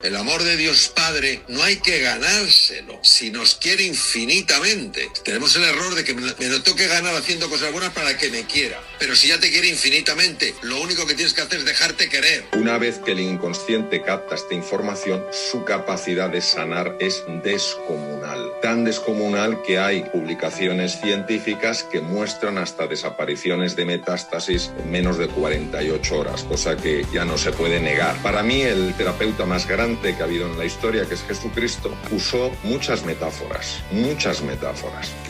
El amor de Dios Padre no hay que ganárselo, si nos quiere infinitamente. Tenemos el error de que me lo tengo que ganar haciendo cosas buenas para que me quiera. Pero si ya te quiere infinitamente, lo único que tienes que hacer es dejarte querer. Una vez que el inconsciente capta esta información, su capacidad de sanar es descomunal. Tan descomunal que hay publicaciones científicas que muestran hasta desapariciones de metástasis en menos de 48 horas, cosa que ya no se puede negar. Para mí, el terapeuta más grande que ha habido en la historia, que es Jesucristo, usó muchas metáforas.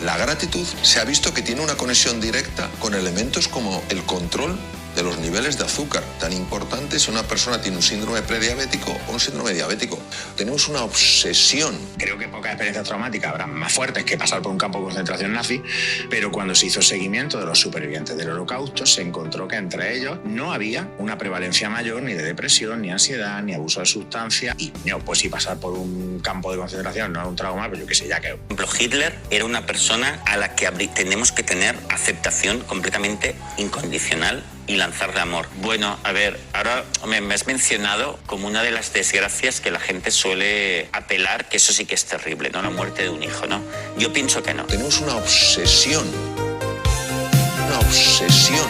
La gratitud se ha visto que tiene una conexión directa con elementos como el control de los niveles de azúcar, tan importante si una persona tiene un síndrome prediabético o un síndrome diabético. Tenemos una obsesión. Creo que pocas experiencias traumáticas habrán más fuertes que pasar por un campo de concentración nazi, pero cuando se hizo seguimiento de los supervivientes del Holocausto, se encontró que entre ellos no había una prevalencia mayor ni de depresión, ni ansiedad, ni abuso de sustancias. Y no, pues si pasar por un campo de concentración no era un trauma, pero yo qué sé, ya que... Por ejemplo, Hitler era una persona a la que tenemos que tener aceptación completamente incondicional y lanzarle amor. Bueno, a ver, ahora me has mencionado como una de las desgracias que la gente suele apelar, que eso sí que es terrible, ¿no? La muerte de un hijo, ¿no? Yo pienso que no. Tenemos una obsesión. Una obsesión.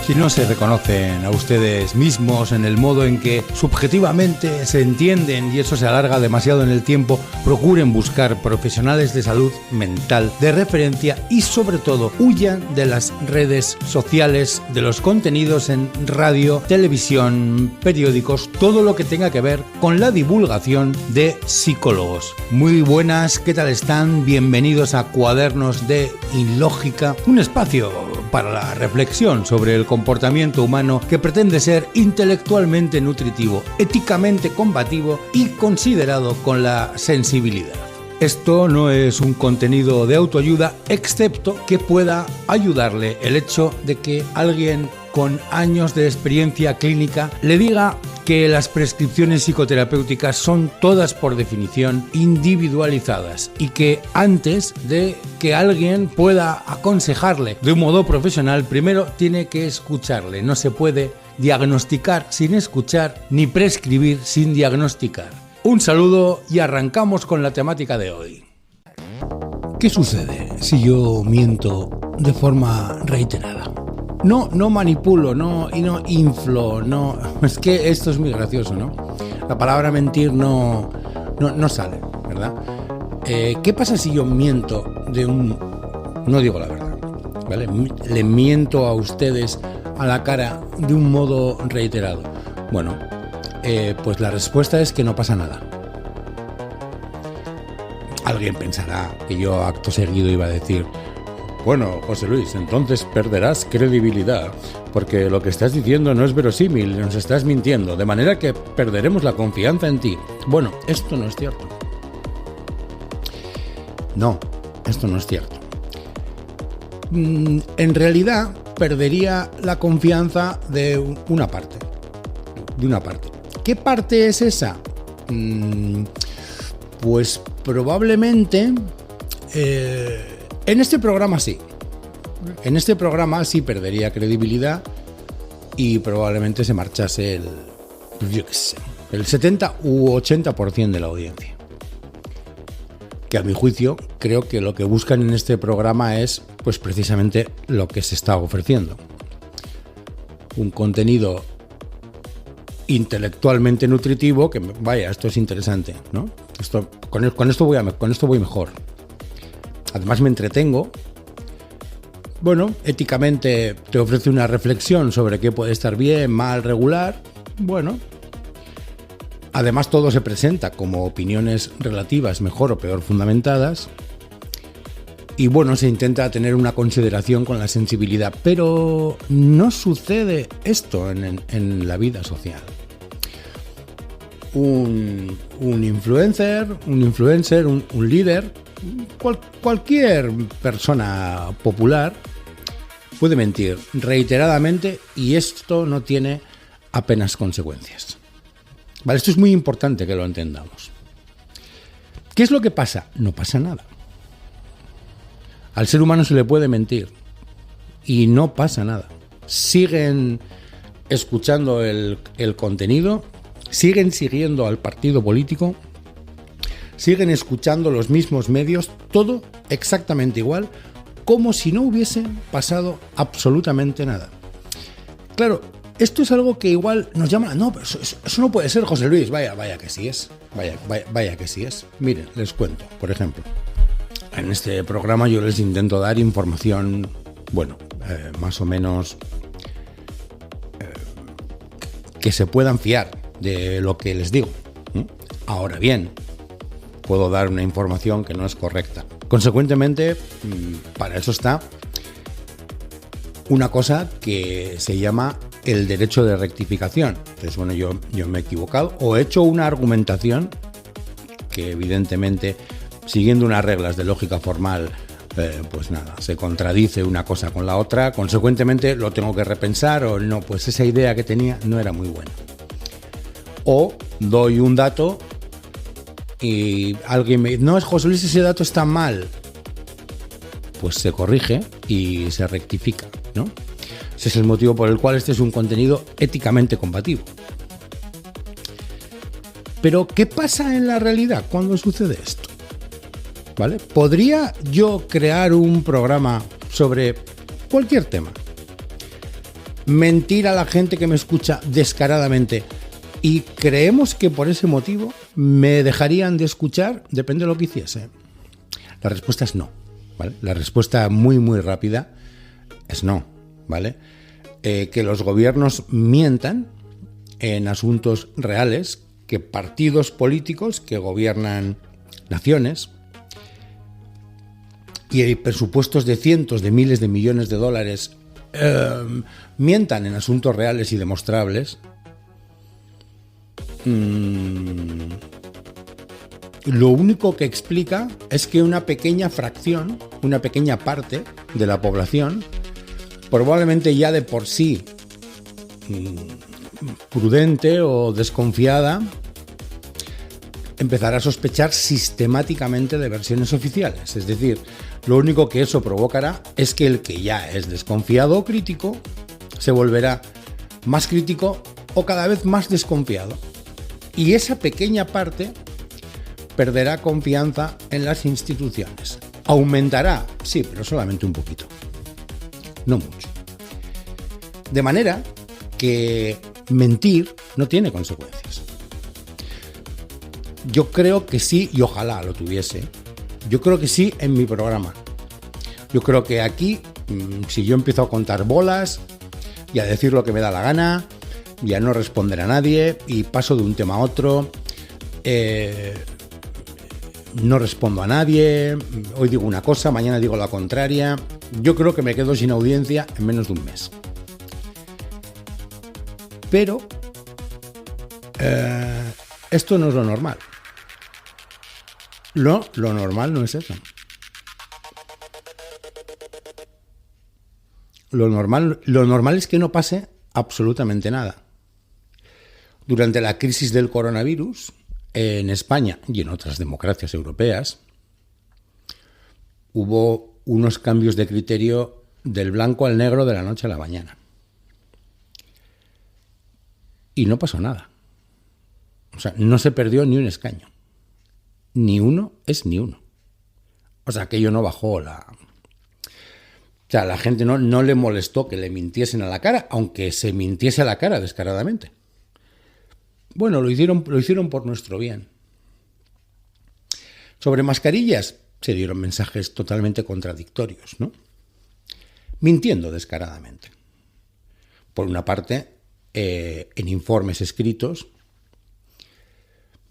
Si no se reconocen a ustedes mismos en el modo en que subjetivamente se entienden y eso se alarga demasiado en el tiempo, procuren buscar profesionales de salud mental de referencia y sobre todo huyan de las redes sociales, de los contenidos en radio, televisión, periódicos, todo lo que tenga que ver con la divulgación de psicólogos. Muy buenas, ¿qué tal están? Bienvenidos a Cuadernos de Ilógica, un espacio para la reflexión sobre el comportamiento humano que pretende ser intelectualmente nutritivo, éticamente combativo y considerado con la sensibilidad. Esto no es un contenido de autoayuda, excepto que pueda ayudarle el hecho de que alguien con años de experiencia clínica le diga que las prescripciones psicoterapéuticas son todas por definición individualizadas y que antes de que alguien pueda aconsejarle de un modo profesional, primero tiene que escucharle. No se puede diagnosticar sin escuchar ni prescribir sin diagnosticar. Un saludo y arrancamos con la temática de hoy. ¿Qué sucede si yo miento de forma reiterada? No manipulo, no inflo, no. Es que esto es muy gracioso, ¿no? La palabra mentir no sale, ¿verdad? ¿Qué pasa si yo miento no digo la verdad, ¿vale? Le miento a ustedes a la cara de un modo reiterado. Bueno, pues la respuesta es que no pasa nada. Alguien pensará que yo acto seguido iba a decir: bueno, José Luis, entonces perderás credibilidad, porque lo que estás diciendo no es verosímil, nos estás mintiendo, de manera que perderemos la confianza en ti. Bueno, esto no es cierto. No, esto no es cierto. En realidad, perdería la confianza de una parte. ¿Qué parte es esa? Pues probablemente... En este programa sí. En este programa sí perdería credibilidad y probablemente se marchase el 70 u 80% de la audiencia. Que a mi juicio creo que lo que buscan en este programa es pues precisamente lo que se está ofreciendo. Un contenido intelectualmente nutritivo que, vaya, esto es interesante, ¿no? Con esto voy mejor. Además me entretengo. Bueno, éticamente te ofrece una reflexión sobre qué puede estar bien, mal, regular. Bueno. Además todo se presenta como opiniones relativas, mejor o peor fundamentadas. Y bueno, se intenta tener una consideración con la sensibilidad. Pero no sucede esto en la vida social. Un influencer, un líder... Cualquier persona popular puede mentir reiteradamente y esto no tiene apenas consecuencias. Vale, esto es muy importante que lo entendamos. ¿Qué es lo que pasa? No pasa nada. Al ser humano se le puede mentir y no pasa nada. Siguen escuchando el contenido siguen siguiendo al partido político, siguen escuchando los mismos medios, todo exactamente igual, como si no hubiese pasado absolutamente nada. Claro, esto es algo que igual nos llama, no, pero eso no puede ser, José Luis, vaya que sí es, vaya que sí es. Miren, les cuento, por ejemplo, en este programa yo les intento dar información, bueno, más o menos que se puedan fiar de lo que les digo. Ahora bien, puedo dar una información que no es correcta. Consecuentemente, para eso está una cosa que se llama el derecho de rectificación. Entonces, bueno, yo me he equivocado o he hecho una argumentación que evidentemente, siguiendo unas reglas de lógica formal, pues nada, se contradice una cosa con la otra. Consecuentemente, lo tengo que repensar o no, pues esa idea que tenía no era muy buena. O doy un dato y alguien me dice, no, es José Luis, ese dato está mal. Pues se corrige y se rectifica, ¿no? Ese es el motivo por el cual este es un contenido éticamente combativo. Pero, ¿qué pasa en la realidad cuando sucede esto? ¿Vale? ¿Podría yo crear un programa sobre cualquier tema, mentir a la gente que me escucha descaradamente y creemos que por ese motivo me dejarían de escuchar? Depende de lo que hiciese. La respuesta es no, ¿vale? La respuesta muy, muy rápida es no, ¿vale? Que los gobiernos mientan en asuntos reales, que partidos políticos que gobiernan naciones y hay presupuestos de cientos de miles de millones de dólares mientan en asuntos reales y demostrables. Lo único que explica es que una pequeña fracción, una pequeña parte de la población, probablemente ya de por sí prudente o desconfiada, empezará a sospechar sistemáticamente de versiones oficiales. Es decir, lo único que eso provocará es que el que ya es desconfiado o crítico se volverá más crítico o cada vez más desconfiado. Y esa pequeña parte perderá confianza en las instituciones. Aumentará, sí, pero solamente un poquito. No mucho. De manera que mentir no tiene consecuencias. Yo creo que sí, y ojalá lo tuviese. Yo creo que sí en mi programa. Yo creo que aquí, si yo empiezo a contar bolas y a decir lo que me da la gana, y a no responder a nadie, y paso de un tema a otro, no respondo a nadie, hoy digo una cosa, mañana digo la contraria, yo creo que me quedo sin audiencia en menos de un mes. Pero esto no es lo normal. Lo normal no es eso. Lo normal es que no pase absolutamente nada. Durante la crisis del coronavirus, en España y en otras democracias europeas, hubo unos cambios de criterio del blanco al negro de la noche a la mañana. Y no pasó nada. O sea, no se perdió ni un escaño. Ni uno es ni uno. O sea, aquello no bajó la... O sea, a la gente no le molestó que le mintiesen a la cara, aunque se mintiese a la cara descaradamente. Bueno, lo hicieron por nuestro bien. Sobre mascarillas se dieron mensajes totalmente contradictorios, ¿no? Mintiendo descaradamente. Por una parte, en informes escritos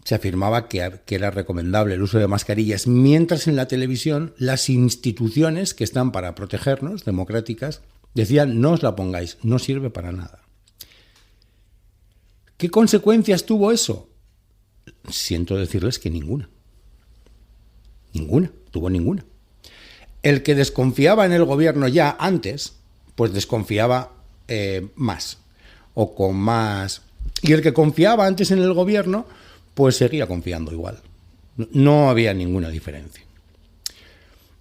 se afirmaba que era recomendable el uso de mascarillas, mientras en la televisión las instituciones que están para protegernos, democráticas, decían no os la pongáis, no sirve para nada. ¿Qué consecuencias tuvo eso? Siento decirles que ninguna. Tuvo ninguna. El que desconfiaba en el gobierno ya antes, pues desconfiaba más o con más. Y el que confiaba antes en el gobierno, pues seguía confiando igual. No había ninguna diferencia.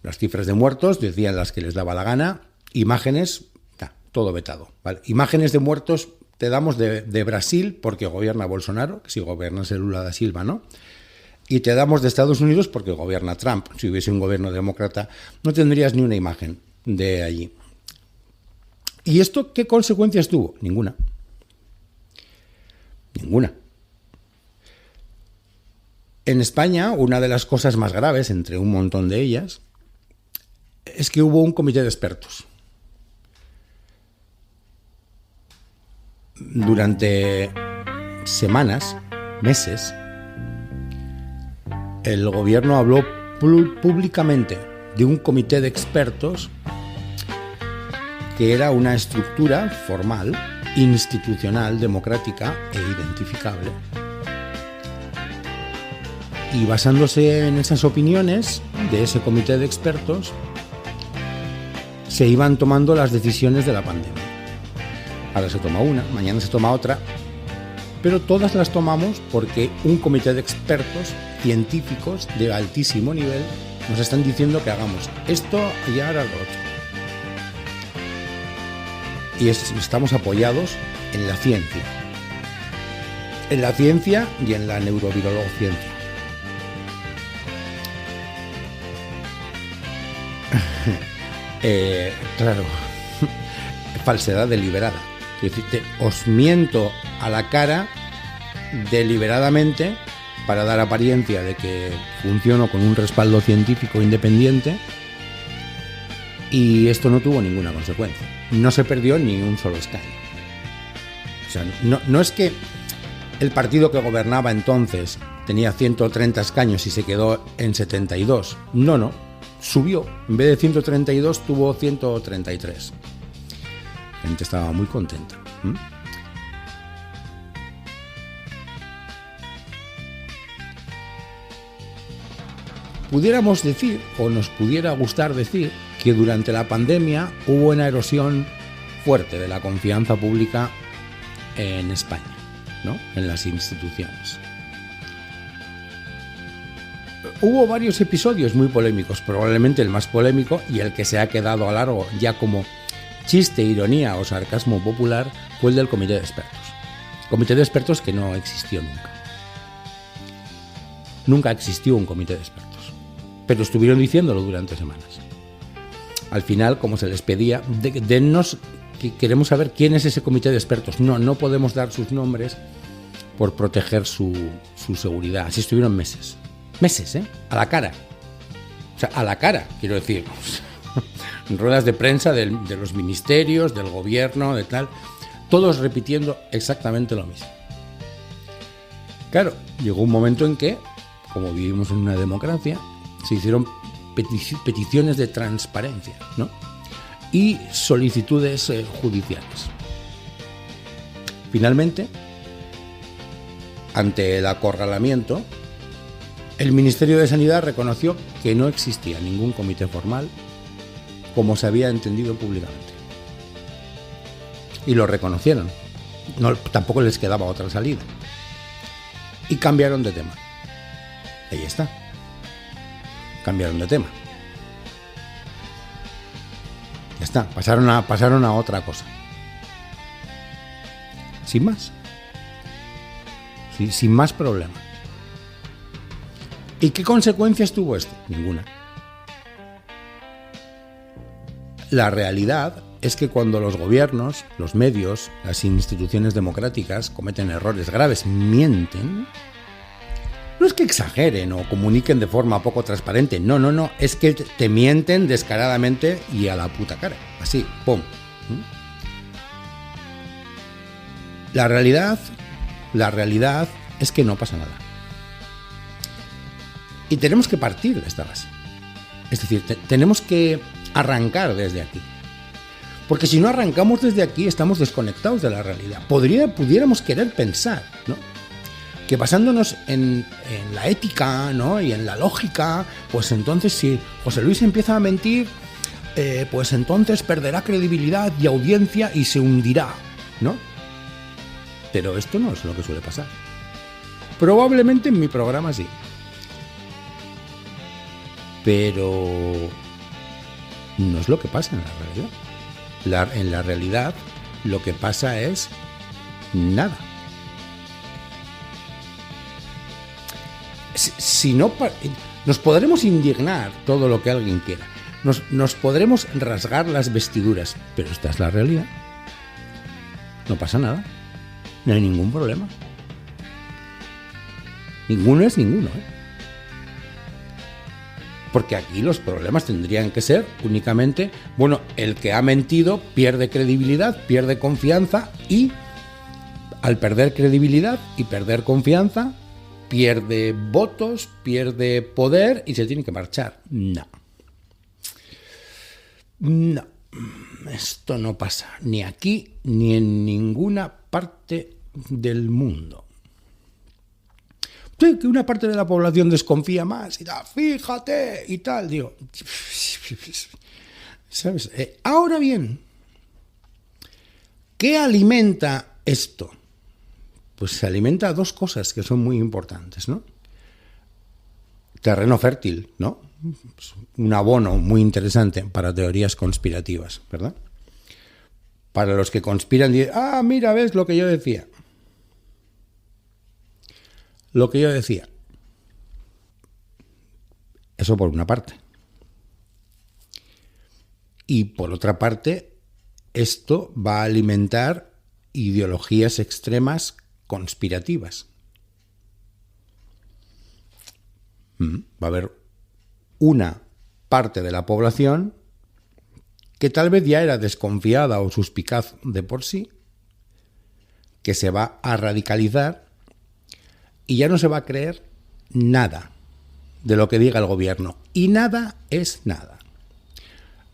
Las cifras de muertos decían las que les daba la gana, imágenes, todo vetado, ¿vale? Imágenes de muertos te damos de Brasil porque gobierna Bolsonaro, que si gobierna Lula da Silva, ¿no? Y te damos de Estados Unidos porque gobierna Trump. Si hubiese un gobierno demócrata, no tendrías ni una imagen de allí. ¿Y esto qué consecuencias tuvo? Ninguna. Ninguna. En España, una de las cosas más graves, entre un montón de ellas, es que hubo un comité de expertos. Durante semanas, meses, el gobierno habló públicamente de un comité de expertos que era una estructura formal, institucional, democrática e identificable. Y basándose en esas opiniones de ese comité de expertos, se iban tomando las decisiones de la pandemia. Ahora se toma una, mañana se toma otra, pero todas las tomamos porque un comité de expertos científicos de altísimo nivel nos están diciendo que hagamos esto y ahora lo otro. Y estamos apoyados en la ciencia. En la ciencia y en la neurovirología. Claro, falsedad deliberada. Es decir, os miento a la cara deliberadamente para dar apariencia de que funciono con un respaldo científico independiente, y esto no tuvo ninguna consecuencia. No se perdió ni un solo escaño. O sea, no es que el partido que gobernaba entonces tenía 130 escaños y se quedó en 72. No. Subió. En vez de 132 tuvo 133. La gente estaba muy contenta. Pudiéramos decir, o nos pudiera gustar decir, que durante la pandemia hubo una erosión fuerte de la confianza pública en España, ¿no? En las instituciones. Hubo varios episodios muy polémicos, probablemente el más polémico y el que se ha quedado a largo ya como chiste, ironía o sarcasmo popular fue el del comité de expertos. Comité de expertos que no existió nunca. Nunca existió un comité de expertos, pero estuvieron diciéndolo durante semanas. Al final, como se les pedía, dennos, que queremos saber quién es ese comité de expertos. No podemos dar sus nombres por proteger su seguridad. Así estuvieron meses. Meses, a la cara. O sea, a la cara, quiero decir. En ruedas de prensa de los ministerios, del gobierno, de tal. Todos repitiendo exactamente lo mismo. Claro, llegó un momento en que, como vivimos en una democracia, se hicieron peticiones de transparencia, ¿no? Y solicitudes judiciales. Finalmente, ante el acorralamiento, el Ministerio de Sanidad reconoció que no existía ningún comité formal como se había entendido públicamente. Y lo reconocieron. Tampoco les quedaba otra salida. Y cambiaron de tema. Ahí está. Cambiaron de tema. Ya está. Pasaron a otra cosa. Sin más. Sin más problema. ¿Y qué consecuencias tuvo esto? Ninguna. La realidad es que cuando los gobiernos, los medios, las instituciones democráticas cometen errores graves, mienten, no es que exageren o comuniquen de forma poco transparente, no, es que te mienten descaradamente y a la puta cara, así, pum. La realidad es que no pasa nada. Y tenemos que partir de esta base. Es decir, tenemos que arrancar desde aquí. Porque si no arrancamos desde aquí, estamos desconectados de la realidad. Pudiéramos querer pensar, ¿no?, que basándonos en la ética, ¿no?, y en la lógica, pues entonces si José Luis empieza a mentir, pues entonces perderá credibilidad y audiencia y se hundirá, ¿no? Pero esto no es lo que suele pasar. Probablemente en mi programa sí. Pero no es lo que pasa en la realidad. En la realidad lo que pasa es nada. Si no, nos podremos indignar todo lo que alguien quiera. Nos podremos rasgar las vestiduras, pero esta es la realidad. No pasa nada. No hay ningún problema. Ninguno es ninguno, ¿eh? Porque aquí los problemas tendrían que ser únicamente, bueno, el que ha mentido pierde credibilidad, pierde confianza y al perder credibilidad y perder confianza, pierde votos, pierde poder y se tiene que marchar. No. Esto no pasa ni aquí ni en ninguna parte del mundo. Sí, que una parte de la población desconfía más y da, fíjate y tal, digo, ¿sabes? Ahora bien, ¿qué alimenta esto? Pues se alimenta dos cosas que son muy importantes, ¿no? Terreno fértil, ¿no? Un abono muy interesante para teorías conspirativas, ¿verdad? Para los que conspiran, dicen, mira, ves lo que yo decía. Lo que yo decía. Eso por una parte. Y por otra parte, esto va a alimentar ideologías extremas conspirativas. Va a haber una parte de la población que tal vez ya era desconfiada o suspicaz de por sí, que se va a radicalizar y ya no se va a creer nada de lo que diga el gobierno. Y nada es nada.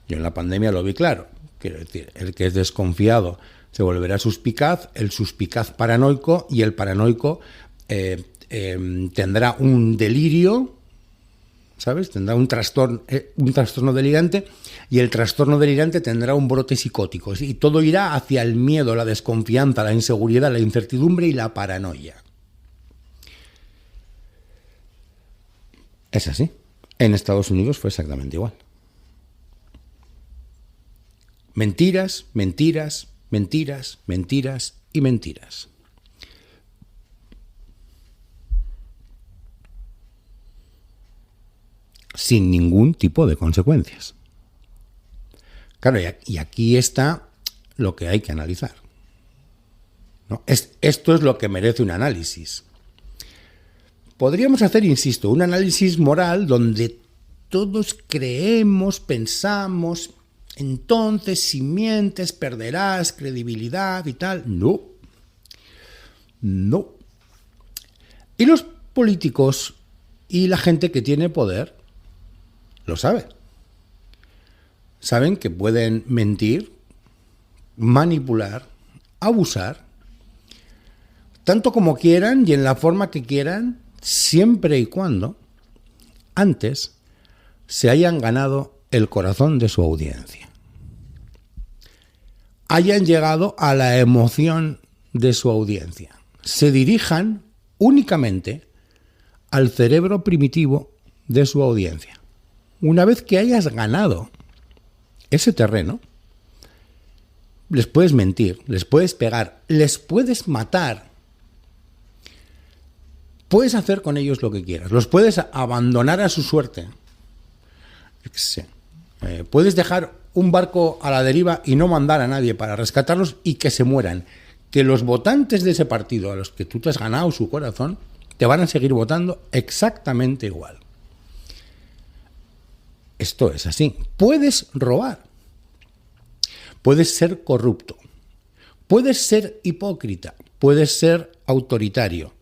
Yo en la pandemia lo vi claro. Quiero decir, el que es desconfiado se volverá suspicaz, el suspicaz paranoico, y el paranoico tendrá un delirio, ¿sabes? Tendrá un trastorno delirante, y el trastorno delirante tendrá un brote psicótico. Y todo irá hacia el miedo, la desconfianza, la inseguridad, la incertidumbre y la paranoia. Es así. En Estados Unidos fue exactamente igual. Mentiras, mentiras, mentiras, mentiras y mentiras. Sin ningún tipo de consecuencias. Claro, y aquí está lo que hay que analizar, ¿no? Esto es lo que merece un análisis. Podríamos hacer, insisto, un análisis moral donde todos creemos, pensamos, entonces si mientes perderás credibilidad y tal. No. Y los políticos y la gente que tiene poder lo sabe. Saben que pueden mentir, manipular, abusar, tanto como quieran y en la forma que quieran, siempre y cuando antes se hayan ganado el corazón de su audiencia, hayan llegado a la emoción de su audiencia, se dirijan únicamente al cerebro primitivo de su audiencia. Una vez que hayas ganado ese terreno, les puedes mentir, les puedes pegar, les puedes matar. Puedes hacer con ellos lo que quieras. Los puedes abandonar a su suerte. Puedes dejar un barco a la deriva y no mandar a nadie para rescatarlos y que se mueran. Que los votantes de ese partido a los que tú te has ganado su corazón te van a seguir votando exactamente igual. Esto es así. Puedes robar. Puedes ser corrupto. Puedes ser hipócrita. Puedes ser autoritario.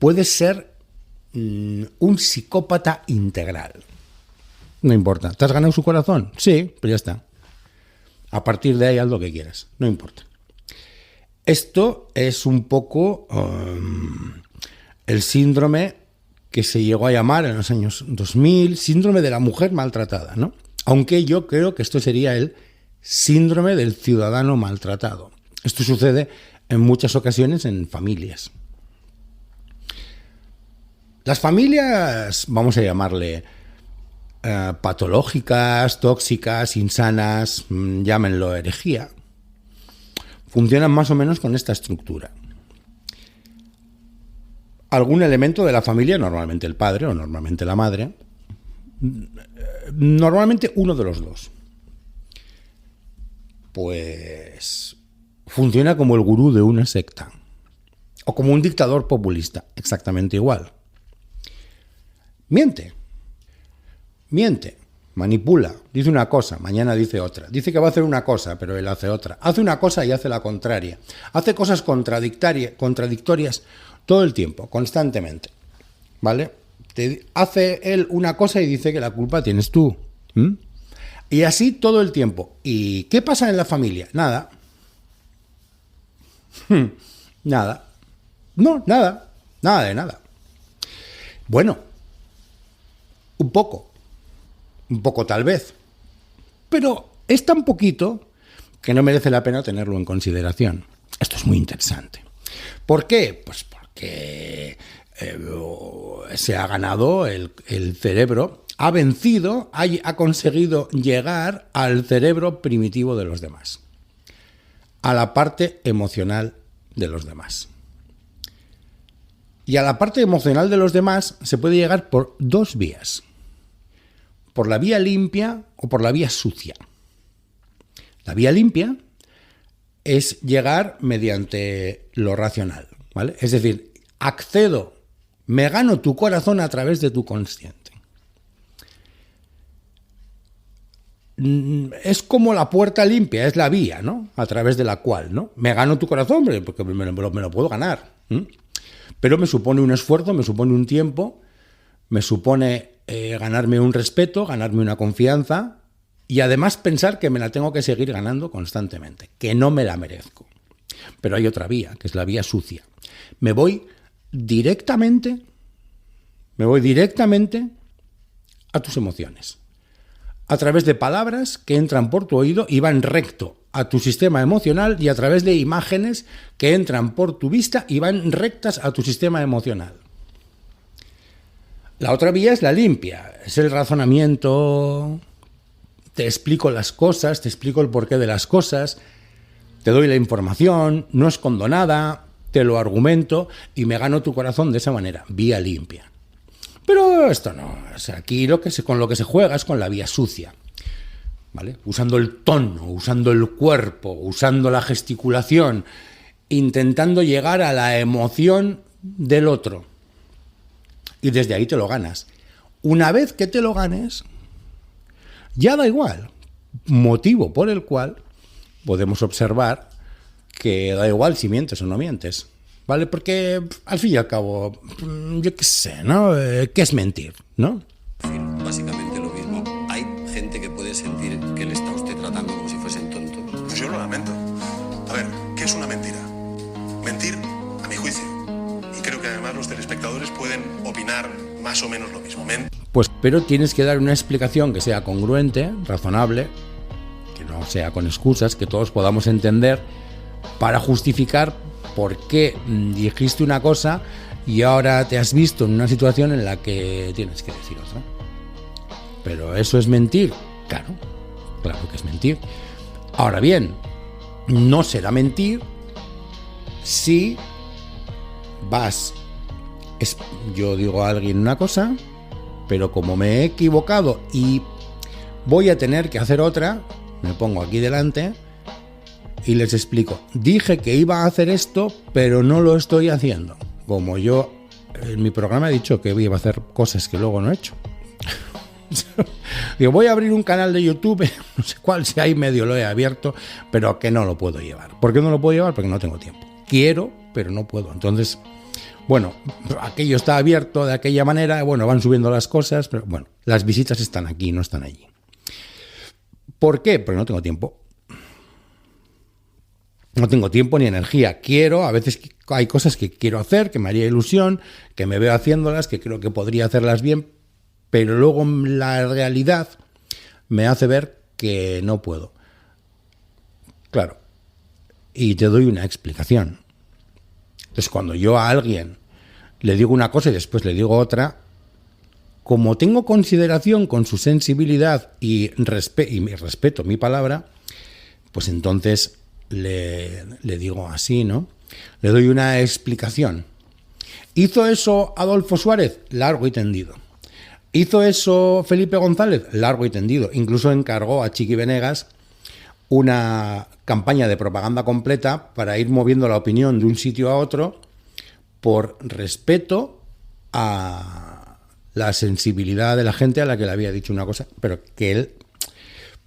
Puedes ser un psicópata integral. No importa. ¿Te has ganado su corazón? Sí, pero ya está. A partir de ahí haz lo que quieras. No importa. Esto es un poco el síndrome que se llegó a llamar en los años 2000, síndrome de la mujer maltratada, ¿no? Aunque yo creo que esto sería el síndrome del ciudadano maltratado. Esto sucede en muchas ocasiones en familias. Las familias, vamos a llamarle patológicas, tóxicas, insanas, llámenlo herejía, funcionan más o menos con esta estructura. algún elemento de la familia, normalmente el padre o normalmente la madre, normalmente uno de los dos, pues funciona como el gurú de una secta o como un dictador populista, exactamente igual. Miente, manipula, dice una cosa, mañana dice otra, dice que va a hacer una cosa, pero él hace otra, hace una cosa y hace la contraria, hace cosas contradictorias todo el tiempo, constantemente, ¿vale? Hace él una cosa y dice que la culpa tienes tú. Y así todo el tiempo. ¿Y qué pasa en la familia? Nada. Nada. No, nada. Nada de nada. Bueno, un poco tal vez. Pero es tan poquito que no merece la pena tenerlo en consideración. Esto es muy interesante. ¿Por qué? Pues porque se ha ganado el cerebro, ha vencido, ha conseguido llegar al cerebro primitivo de los demás, a la parte emocional de los demás. Y a la parte emocional de los demás se puede llegar por dos vías, por la vía limpia o por la vía sucia. La vía limpia es llegar mediante lo racional, ¿vale? Es decir, me gano tu corazón a través de tu consciente. Es como la puerta limpia, es la vía, ¿no? A través de la cual, ¿no? Me gano tu corazón, porque me lo puedo ganar. Pero me supone un esfuerzo, me supone un tiempo, me supone ganarme un respeto, ganarme una confianza y además pensar que me la tengo que seguir ganando constantemente, que no me la merezco. Pero hay otra vía, que es la vía sucia. Me voy directamente a tus emociones, a través de palabras que entran por tu oído y van recto a tu sistema emocional y a través de imágenes que entran por tu vista y van rectas a tu sistema emocional. La otra vía es la limpia, es el razonamiento, te explico las cosas, te explico el porqué de las cosas, te doy la información, no escondo nada, te lo argumento y me gano tu corazón de esa manera, vía limpia. Pero esto no, o sea, aquí con lo que se juega es con la vía sucia, ¿vale? Usando el tono, usando el cuerpo, usando la gesticulación, intentando llegar a la emoción del otro. Y desde ahí te lo ganas. Una vez que te lo ganes, ya da igual, motivo por el cual podemos observar que da igual si mientes o no mientes, ¿vale? Porque al fin y al cabo, yo qué sé, ¿no? ¿Qué es mentir, no? Básicamente lo mismo. Hay gente que puede sentir que le está usted tratando como si fuesen tontos. Pues yo lo lamento. A ver, ¿qué es una mentira? Mentir, a mi juicio, y creo que además los telespectadores pueden opinar más o menos lo mismo. Pues, pero tienes que dar una explicación que sea congruente, razonable, que no sea con excusas, que todos podamos entender para justificar por qué dijiste una cosa y ahora te has visto en una situación en la que tienes que decir otra. Pero eso es mentir, claro que es mentir. Ahora bien, no será mentir si yo digo a alguien una cosa, pero como me he equivocado y voy a tener que hacer otra, me pongo aquí delante y les explico. Dije que iba a hacer esto, pero no lo estoy haciendo. Como yo en mi programa he dicho que iba a hacer cosas que luego no he hecho. Digo, voy a abrir un canal de YouTube, no sé cuál, si hay medio lo he abierto, pero que no lo puedo llevar. ¿Por qué no lo puedo llevar? Porque no tengo tiempo. Quiero, pero no puedo. Entonces, bueno, aquello está abierto de aquella manera, bueno, van subiendo las cosas, pero bueno, las visitas están aquí, no están allí. ¿Por qué? Porque no tengo tiempo. No tengo tiempo ni energía. Quiero, a veces hay cosas que quiero hacer, que me haría ilusión, que me veo haciéndolas, que creo que podría hacerlas bien, pero luego la realidad me hace ver que no puedo. Claro. Y te doy una explicación. Entonces, cuando yo a alguien le digo una cosa y después le digo otra, como tengo consideración con su sensibilidad y respeto mi palabra, pues entonces le digo así, ¿no? Le doy una explicación. ¿Hizo eso Adolfo Suárez? Largo y tendido. ¿Hizo eso Felipe González? Largo y tendido. Incluso encargó a Chiqui Venegas una campaña de propaganda completa para ir moviendo la opinión de un sitio a otro por respeto a la sensibilidad de la gente a la que le había dicho una cosa, pero que él,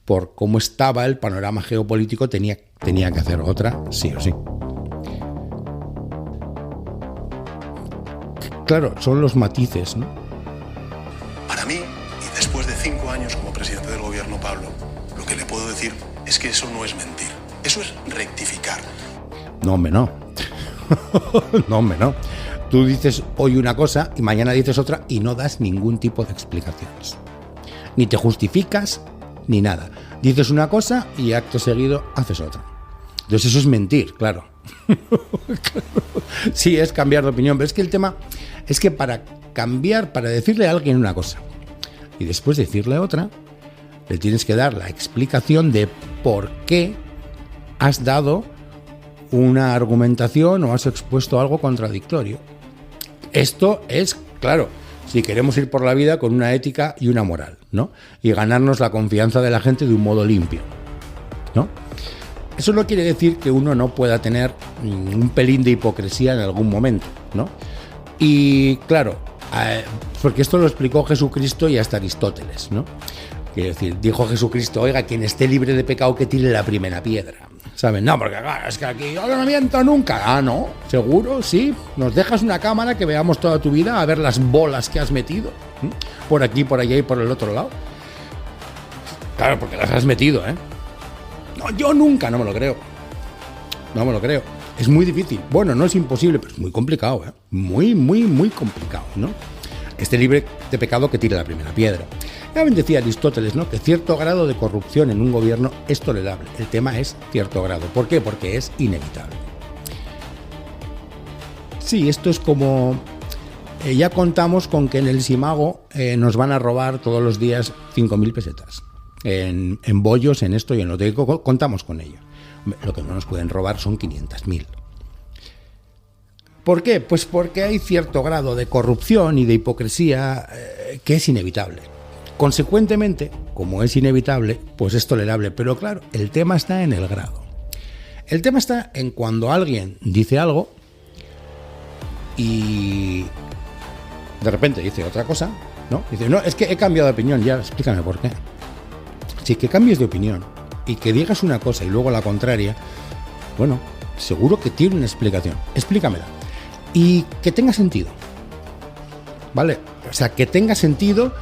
por cómo estaba el panorama geopolítico, tenía que hacer otra, sí o sí. Claro, son los matices, ¿no? Para mí, y después de 5 años como presidente del gobierno, Pablo, lo que le puedo decir es que eso no es mentir, eso es rectificar. No, hombre, no. No, hombre, no. Tú dices hoy una cosa y mañana dices otra y no das ningún tipo de explicaciones. Ni te justificas, ni nada. Dices una cosa y acto seguido haces otra. Entonces eso es mentir, claro. Sí, es cambiar de opinión, pero es que el tema es que para cambiar, para decirle a alguien una cosa y después decirle otra, le tienes que dar la explicación de por qué has dado una argumentación o has expuesto algo contradictorio. Esto es, claro, si queremos ir por la vida con una ética y una moral, ¿no? Y ganarnos la confianza de la gente de un modo limpio, ¿no? Eso no quiere decir que uno no pueda tener un pelín de hipocresía en algún momento, ¿no? Y claro, porque esto lo explicó Jesucristo y hasta Aristóteles, ¿no? Quiero decir, dijo Jesucristo, oiga, quien esté libre de pecado que tire la primera piedra. ¿Saben? No, porque claro, es que aquí yo no miento nunca. Ah, ¿no? ¿Seguro? Sí. ¿Nos dejas una cámara que veamos toda tu vida a ver las bolas que has metido? Por aquí, por allá y por el otro lado. Claro, porque las has metido, ¿eh? No, yo nunca, no me lo creo. No me lo creo. Es muy difícil. Bueno, no es imposible, pero es muy complicado, ¿eh? Muy, muy, muy complicado, ¿no? Esté libre de pecado que tire la primera piedra. Ya bien decía Aristóteles, ¿no?, que cierto grado de corrupción en un gobierno es tolerable. El tema es cierto grado. ¿Por qué? Porque es inevitable. Sí, esto es como... ya contamos con que en el Simago nos van a robar todos los días 5.000 pesetas. En bollos, en esto y en lo otro. Contamos con ello. Lo que no nos pueden robar son 500.000. ¿Por qué? Pues porque hay cierto grado de corrupción y de hipocresía que es inevitable. Consecuentemente, como es inevitable, pues es tolerable. Pero claro, el tema está en el grado. El tema está en cuando alguien dice algo y de repente dice otra cosa, ¿no? Dice, no, es que he cambiado de opinión, ya, explícame por qué. Si que cambies de opinión y que digas una cosa y luego la contraria, bueno, seguro que tiene una explicación. Explícamela. Y que tenga sentido. ¿Vale? O sea, que tenga sentido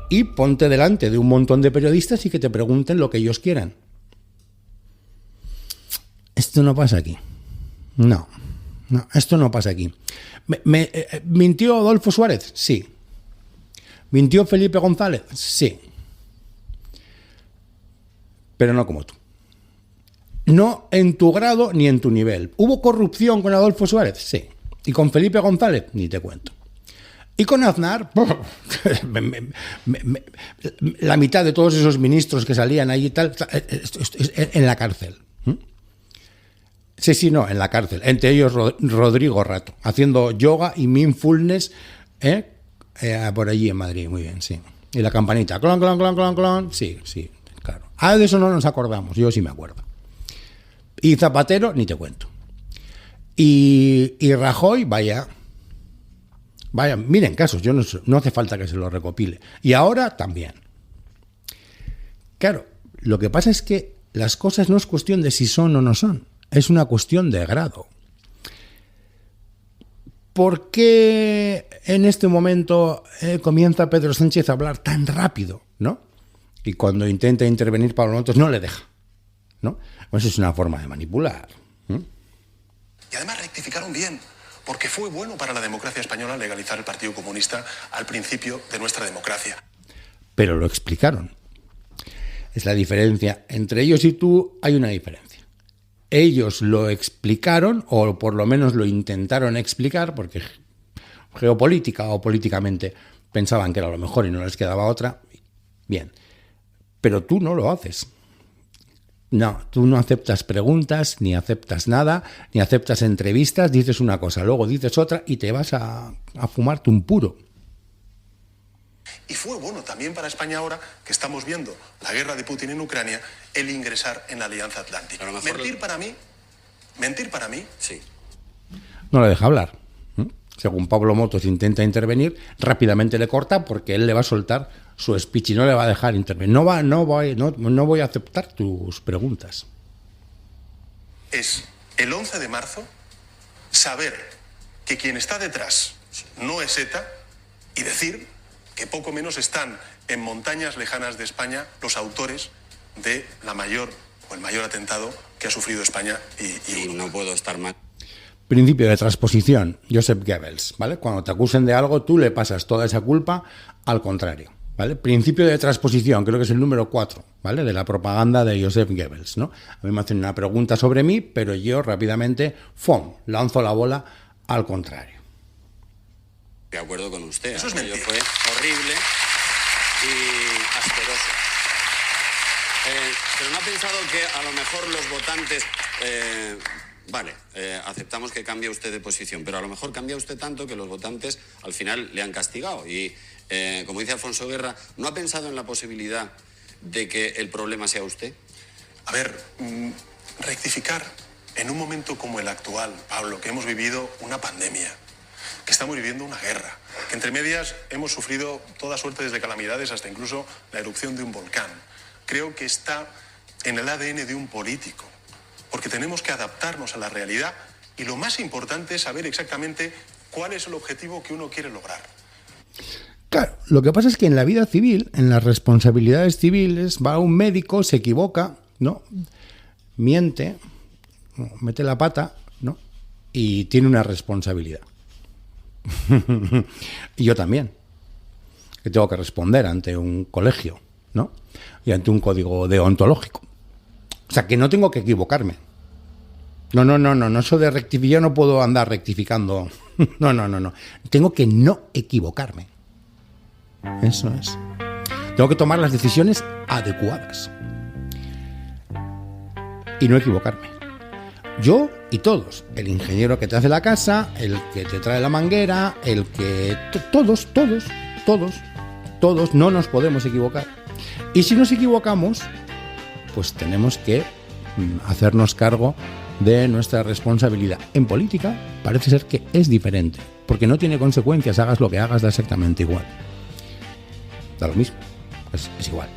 y ponte delante de un montón de periodistas y que te pregunten lo que ellos quieran. Esto no pasa aquí. No, esto no pasa aquí. ¿Mintió Adolfo Suárez? Sí. ¿Mintió Felipe González? Sí. Pero no como tú. No en tu grado ni en tu nivel. ¿Hubo corrupción con Adolfo Suárez? Sí. ¿Y con Felipe González? Ni te cuento. Y con Aznar, la mitad de todos esos ministros que salían ahí y tal, en la cárcel. Sí, no, en la cárcel. Entre ellos Rodrigo Rato, haciendo yoga y mindfulness por allí en Madrid. Muy bien, sí. Y la campanita, clon, clon, clon, clon, clon. Sí, claro. De eso no nos acordamos, yo sí me acuerdo. Y Zapatero, ni te cuento. Y Rajoy, vaya, miren casos, yo no hace falta que se lo recopile. Y ahora también. Claro, lo que pasa es que las cosas no es cuestión de si son o no son, es una cuestión de grado. ¿Por qué en este momento comienza Pedro Sánchez a hablar tan rápido, ¿no? Y cuando intenta intervenir Pablo Motos no le deja, ¿no? Pues es una forma de manipular. Y además rectificaron bien, porque fue bueno para la democracia española legalizar el Partido Comunista al principio de nuestra democracia. Pero lo explicaron. Es la diferencia. Entre ellos y tú hay una diferencia. Ellos lo explicaron, o por lo menos lo intentaron explicar, porque geopolítica o políticamente pensaban que era lo mejor y no les quedaba otra. Bien. Pero tú no lo haces. No, tú no aceptas preguntas, ni aceptas nada, ni aceptas entrevistas, dices una cosa, luego dices otra y te vas a fumarte un puro. Y fue bueno también para España ahora que estamos viendo la guerra de Putin en Ucrania, el ingresar en la Alianza Atlántica. Mentir para mí. Sí. No le deja hablar. Según Pablo Motos intenta intervenir, rápidamente le corta porque él le va a soltar su speech y no le va a dejar intervenir. No voy a aceptar tus preguntas. Es el 11 de marzo saber que quien está detrás no es ETA y decir que poco menos están en montañas lejanas de España los autores de el mayor atentado que ha sufrido España y Europa. No puedo estar mal. Principio de transposición, Joseph Goebbels, ¿vale? Cuando te acusen de algo, tú le pasas toda esa culpa al contrario, ¿vale? Principio de transposición, creo que es el número 4, ¿vale? De la propaganda de Joseph Goebbels, ¿no? A mí me hacen una pregunta sobre mí, pero yo rápidamente, lanzo la bola al contrario. De acuerdo con usted. Eso es mentira. Fue horrible y asqueroso. Pero ¿no ha pensado que a lo mejor los votantes... aceptamos que cambie usted de posición, pero a lo mejor cambia usted tanto que los votantes al final le han castigado. Y, como dice Alfonso Guerra, ¿no ha pensado en la posibilidad de que el problema sea usted? A ver, rectificar en un momento como el actual, Pablo, que hemos vivido una pandemia, que estamos viviendo una guerra, que entre medias hemos sufrido toda suerte desde calamidades hasta incluso la erupción de un volcán. Creo que está en el ADN de un político, porque tenemos que adaptarnos a la realidad y lo más importante es saber exactamente cuál es el objetivo que uno quiere lograr. Claro, lo que pasa es que en la vida civil, en las responsabilidades civiles, va un médico, se equivoca, ¿no? Miente, mete la pata, ¿no? Y tiene una responsabilidad. Y yo también, que tengo que responder ante un colegio, ¿no? Y ante un código deontológico. O sea, que no tengo que equivocarme. No, eso de rectificar, yo no puedo andar rectificando. No. Tengo que no equivocarme. Eso es. Tengo que tomar las decisiones adecuadas. Y no equivocarme. Yo y todos. El ingeniero que te hace la casa, el que te trae la manguera, el que... Todos no nos podemos equivocar. Y si nos equivocamos, pues tenemos que hacernos cargo de nuestra responsabilidad. En política parece ser que es diferente, porque no tiene consecuencias, hagas lo que hagas, da exactamente igual. Da lo mismo, es igual.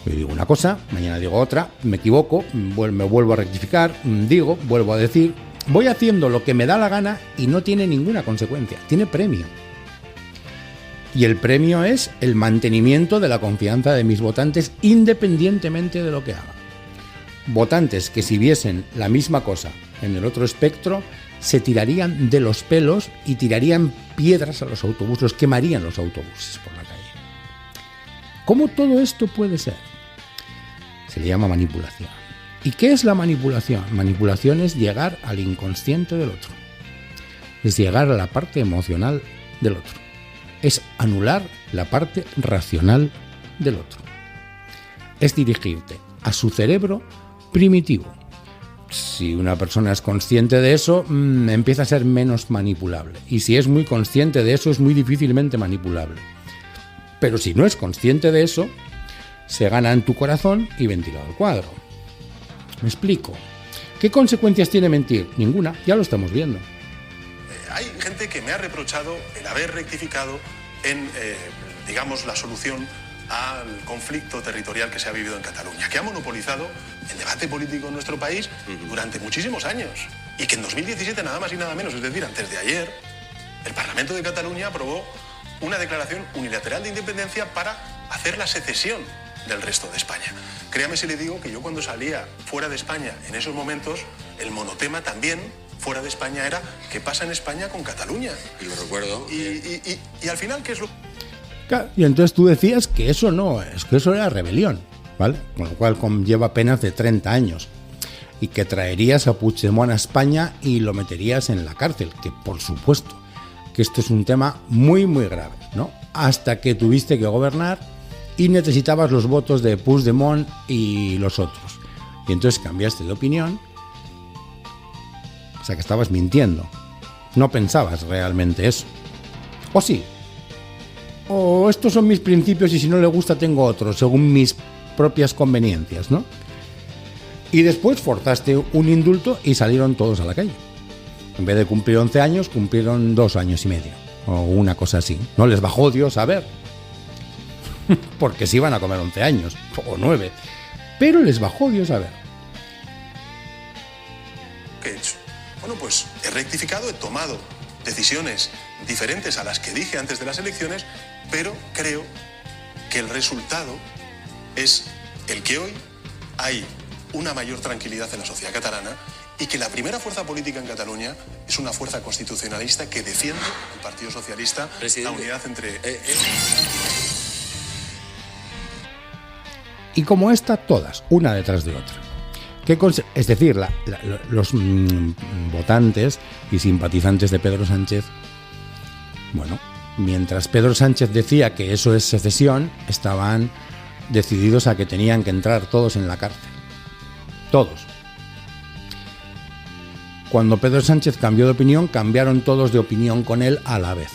Yo digo una cosa, mañana digo otra, me equivoco, me vuelvo a rectificar, vuelvo a decir, voy haciendo lo que me da la gana y no tiene ninguna consecuencia, tiene premio. Y el premio es el mantenimiento de la confianza de mis votantes independientemente de lo que haga. Votantes que si viesen la misma cosa en el otro espectro se tirarían de los pelos y tirarían piedras a los autobuses, los quemarían los autobuses por la calle. ¿Cómo todo esto puede ser? Se le llama manipulación. ¿Y qué es la manipulación? Manipulación es llegar al inconsciente del otro. Es llegar a la parte emocional del otro. Es anular la parte racional del otro. Es dirigirte a su cerebro primitivo. Si una persona es consciente de eso, empieza a ser menos manipulable. Y si es muy consciente de eso, es muy difícilmente manipulable. Pero si no es consciente de eso, se gana en tu corazón y ventilado el cuadro. ¿Me explico? ¿Qué consecuencias tiene mentir? Ninguna, ya lo estamos viendo. Hay gente que me ha reprochado el haber rectificado en, la solución al conflicto territorial que se ha vivido en Cataluña, que ha monopolizado el debate político en nuestro país durante muchísimos años. Y que en 2017, nada más y nada menos, es decir, antes de ayer, el Parlamento de Cataluña aprobó una declaración unilateral de independencia para hacer la secesión del resto de España. Créame si le digo que yo cuando salía fuera de España en esos momentos, el monotema también fuera de España era ¿qué pasa en España con Cataluña? Y lo recuerdo. Y al final, ¿qué es lo...? Claro, y entonces tú decías que eso no es, que eso era rebelión, ¿vale? Con lo cual conlleva penas de 30 años. Y que traerías a Puigdemont a España y lo meterías en la cárcel, que por supuesto, que esto es un tema muy, muy grave, ¿no? Hasta que tuviste que gobernar y necesitabas los votos de Puigdemont y los otros. y entonces cambiaste de opinión, o sea que estabas mintiendo. No pensabas realmente eso. ¿O sí? O estos son mis principios y si no le gusta tengo otros, según mis propias conveniencias, ¿no? Y después forzaste un indulto y salieron todos a la calle. En vez de cumplir 11 años, cumplieron 2 años y medio. O una cosa así. No les bajó Dios a ver. Porque se iban a comer 11 años. O 9. Pero les bajó Dios a ver. ¿Qué he hecho? Bueno, pues he rectificado, he tomado decisiones diferentes a las que dije antes de las elecciones, pero creo que el resultado es el que hoy hay una mayor tranquilidad en la sociedad catalana y que la primera fuerza política en Cataluña es una fuerza constitucionalista que defiende, el Partido Socialista, la unidad entre... Y como esta, todas, una detrás de otra. Es decir, los votantes y simpatizantes de Pedro Sánchez, bueno, mientras Pedro Sánchez decía que eso es secesión, estaban decididos a que tenían que entrar todos en la cárcel. Todos. Cuando Pedro Sánchez cambió de opinión, cambiaron todos de opinión con él a la vez.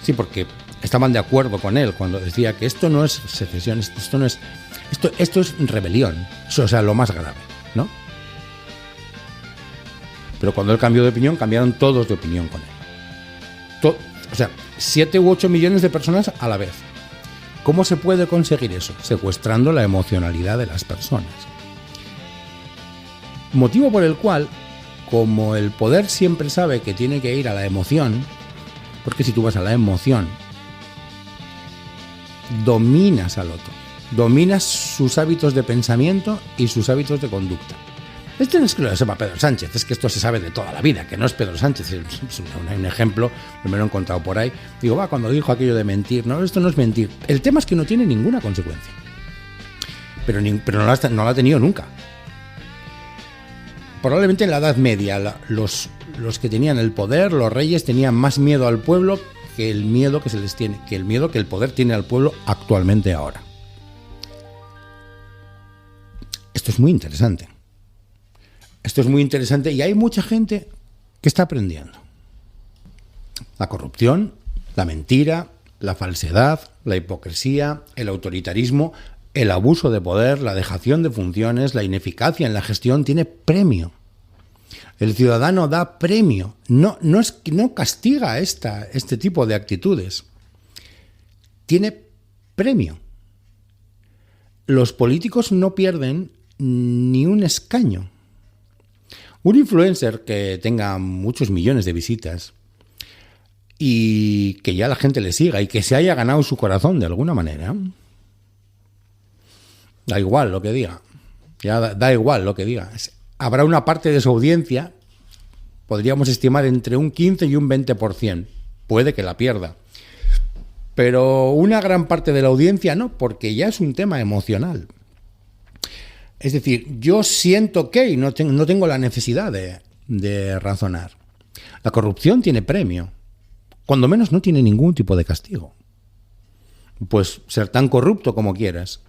Sí, porque estaban de acuerdo con él cuando decía que esto no es secesión, esto no es... Esto es rebelión, o sea, lo más grave, ¿no? Pero cuando él cambió de opinión, cambiaron todos de opinión con él. O sea, 7 u 8 millones de personas a la vez. ¿Cómo se puede conseguir eso? Secuestrando la emocionalidad de las personas. Motivo por el cual, como el poder siempre sabe que tiene que ir a la emoción, porque si tú vas a la emoción, dominas al otro. Dominas sus hábitos de pensamiento y sus hábitos de conducta. Esto no es que lo sepa Pedro Sánchez, es que esto se sabe de toda la vida, que no es Pedro Sánchez, es un ejemplo, me lo he encontrado por ahí. Digo, cuando dijo aquello de mentir, no, esto no es mentir. El tema es que no tiene ninguna consecuencia. Pero no la ha tenido nunca. Probablemente en la Edad Media, los que tenían el poder, los reyes, tenían más miedo al pueblo que el miedo que se les tiene, que el miedo que el poder tiene al pueblo actualmente ahora. Esto es muy interesante. Esto es muy interesante y hay mucha gente que está aprendiendo. La corrupción, la mentira, la falsedad, la hipocresía, el autoritarismo, el abuso de poder, la dejación de funciones, la ineficacia en la gestión tiene premio. El ciudadano da premio. No castiga este tipo de actitudes. Tiene premio. Los políticos no pierden ni un escaño. Un influencer que tenga muchos millones de visitas y que ya la gente le siga y que se haya ganado su corazón de alguna manera, da igual lo que diga, ya da igual lo que diga. Habrá una parte de su audiencia, podríamos estimar entre un 15 y un 20%, puede que la pierda, pero una gran parte de la audiencia no, porque ya es un tema emocional. Es decir, yo siento que y no tengo la necesidad de razonar. La corrupción tiene premio. Cuando menos no tiene ningún tipo de castigo. Pues ser tan corrupto como quieras.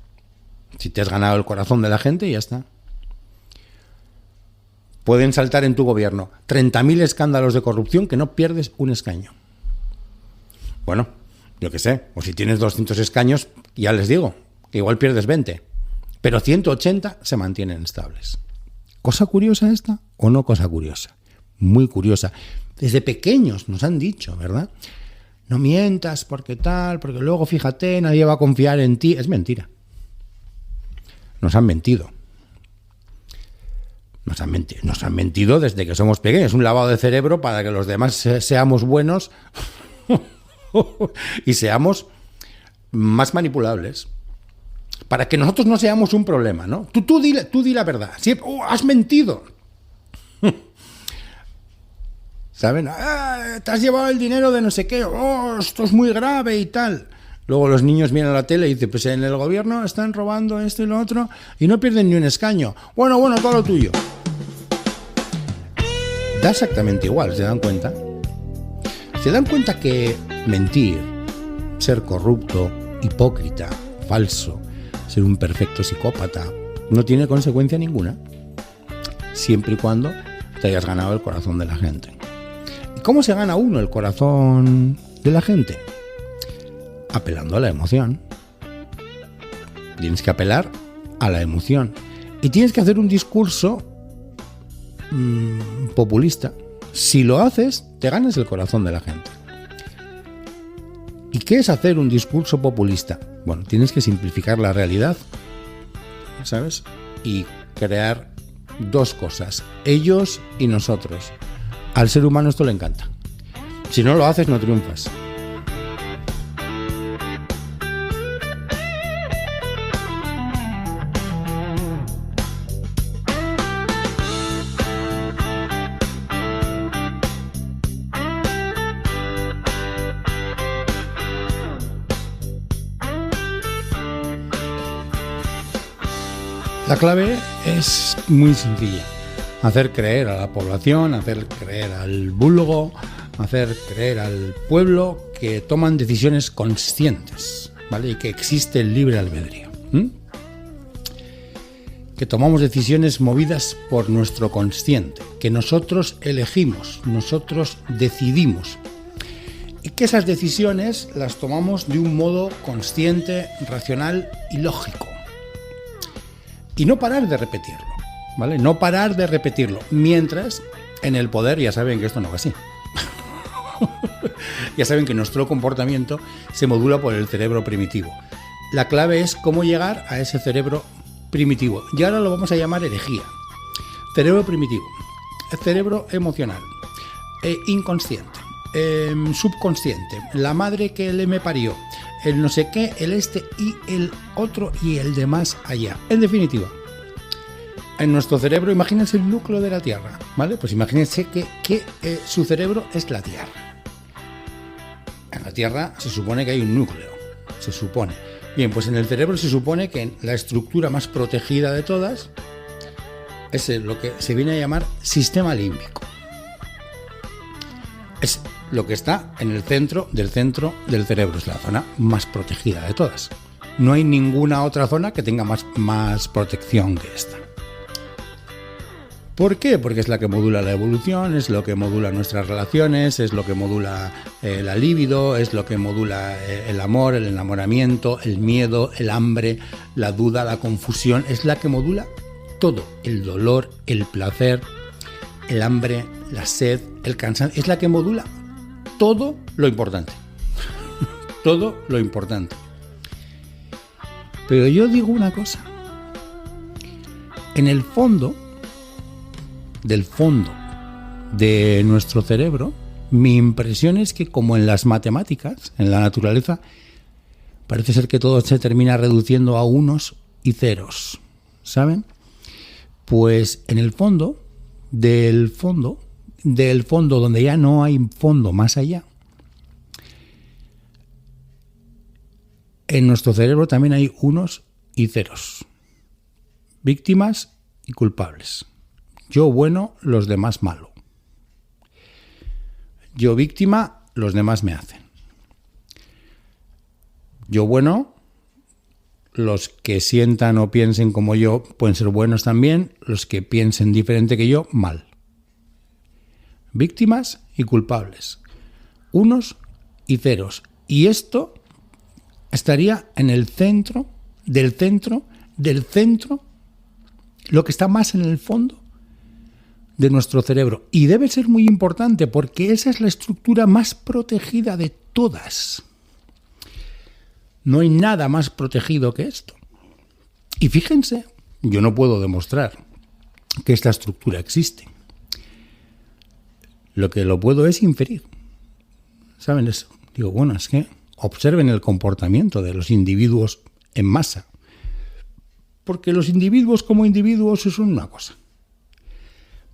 Si te has ganado el corazón de la gente, ya está. Pueden saltar en tu gobierno 30.000 escándalos de corrupción que no pierdes un escaño. Bueno, yo qué sé. O si tienes 200 escaños, ya les digo, que igual pierdes 20. Pero 180 se mantienen estables. ¿Cosa curiosa esta o no cosa curiosa? Muy curiosa. Desde pequeños nos han dicho, ¿verdad? No mientas porque tal, porque luego fíjate, nadie va a confiar en ti. Es mentira. Nos han mentido. Nos han mentido desde que somos pequeños. Un lavado de cerebro para que los demás seamos buenos y seamos más manipulables. Para que nosotros no seamos un problema, ¿no? Tú di la verdad. Siempre, has mentido. ¿Saben? Te has llevado el dinero de no sé qué. Esto es muy grave y tal. Luego los niños miran a la tele y dicen, pues en el gobierno están robando esto y lo otro y no pierden ni un escaño. Bueno, todo lo tuyo. Da exactamente igual, ¿se dan cuenta? ¿Se dan cuenta que mentir, ser corrupto, hipócrita, falso, ser un perfecto psicópata, No tiene consecuencia ninguna, siempre y cuando te hayas ganado el corazón de la gente. ¿Y cómo se gana uno el corazón de la gente? Apelando a la emoción. Tienes que apelar a la emoción. Y tienes que hacer un discurso populista. Si lo haces, te ganas el corazón de la gente. ¿Y qué es hacer un discurso populista? Bueno, tienes que simplificar la realidad, ¿sabes? Y crear dos cosas, ellos y nosotros. Al ser humano esto le encanta. Si no lo haces, no triunfas. La clave es muy sencilla. Hacer creer a la población, hacer creer al vulgo, hacer creer al pueblo que toman decisiones conscientes, ¿vale? Y que existe el libre albedrío. Que tomamos decisiones movidas por nuestro consciente, que nosotros elegimos, nosotros decidimos. Y que esas decisiones las tomamos de un modo consciente, racional y lógico. Y no parar de repetirlo, ¿vale? No parar de repetirlo. Mientras, en el poder ya saben que esto no va así. Ya saben que nuestro comportamiento se modula por el cerebro primitivo. La clave es cómo llegar a ese cerebro primitivo. Y ahora lo vamos a llamar herejía. Cerebro primitivo, cerebro emocional, inconsciente, subconsciente, la madre que le me parió, el no sé qué, el este y el otro y el de más allá. En definitiva, en nuestro cerebro, imagínense el núcleo de la Tierra, ¿vale? Pues imagínense que su cerebro es la Tierra. En la Tierra se supone que hay un núcleo, se supone. Bien, pues en el cerebro se supone que la estructura más protegida de todas es lo que se viene a llamar sistema límbico. Es lo que está en el centro del cerebro, es la zona más protegida de todas. No hay ninguna otra zona que tenga más protección que esta. ¿Por qué? Porque es la que modula la evolución, es lo que modula nuestras relaciones, es lo que modula la libido, es lo que modula el amor, el enamoramiento, el miedo, el hambre, la duda, la confusión. Es la que modula todo, el dolor, el placer, el hambre, la sed, el cansancio. Es la que modula todo lo importante. Todo lo importante. Pero yo digo una cosa. En el fondo, del fondo de nuestro cerebro, mi impresión es que, como en las matemáticas, en la naturaleza, parece ser que todo se termina reduciendo a unos y ceros, ¿saben? Pues en el fondo, del fondo, donde ya no hay fondo más allá, en nuestro cerebro también hay unos y ceros, víctimas y culpables. Yo bueno, los demás malo. Yo víctima, los demás me hacen. Yo bueno, los que sientan o piensen como yo pueden ser buenos también, los que piensen diferente que yo, mal. Víctimas y culpables. Unos y ceros. Y esto estaría en el centro, lo que está más en el fondo de nuestro cerebro. Y debe ser muy importante porque esa es la estructura más protegida de todas. No hay nada más protegido que esto. Y fíjense, yo no puedo demostrar que esta estructura existe. Lo que lo puedo es inferir. ¿Saben eso? Digo, bueno, es que observen el comportamiento de los individuos en masa. Porque los individuos como individuos son una cosa.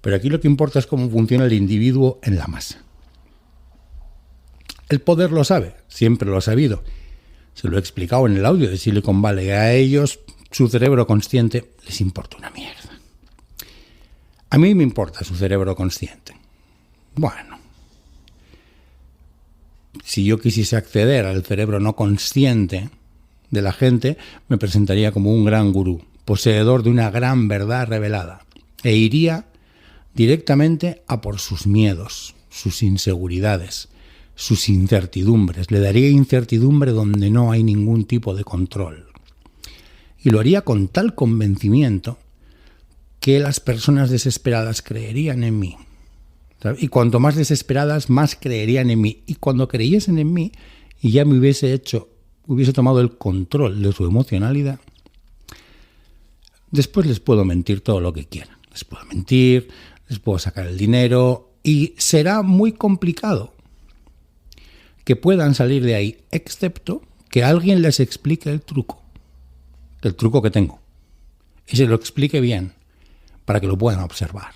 Pero aquí lo que importa es cómo funciona el individuo en la masa. El poder lo sabe, siempre lo ha sabido. Se lo he explicado en el audio de Silicon Valley. A ellos, su cerebro consciente, les importa una mierda. A mí me importa su cerebro consciente. Bueno, si yo quisiese acceder al cerebro no consciente de la gente, me presentaría como un gran gurú. poseedor de una gran verdad revelada, e iría directamente a por sus miedos, sus inseguridades, sus incertidumbres. Le daría incertidumbre donde no hay ningún tipo de control. Y lo haría con tal convencimiento que las personas desesperadas creerían en mí. Y cuanto más desesperadas, más creerían en mí. Y cuando creyesen en mí y ya me hubiese tomado el control de su emocionalidad, después les puedo mentir todo lo que quieran. Les puedo mentir, les puedo sacar el dinero y será muy complicado que puedan salir de ahí, excepto que alguien les explique el truco que tengo, y se lo explique bien para que lo puedan observar.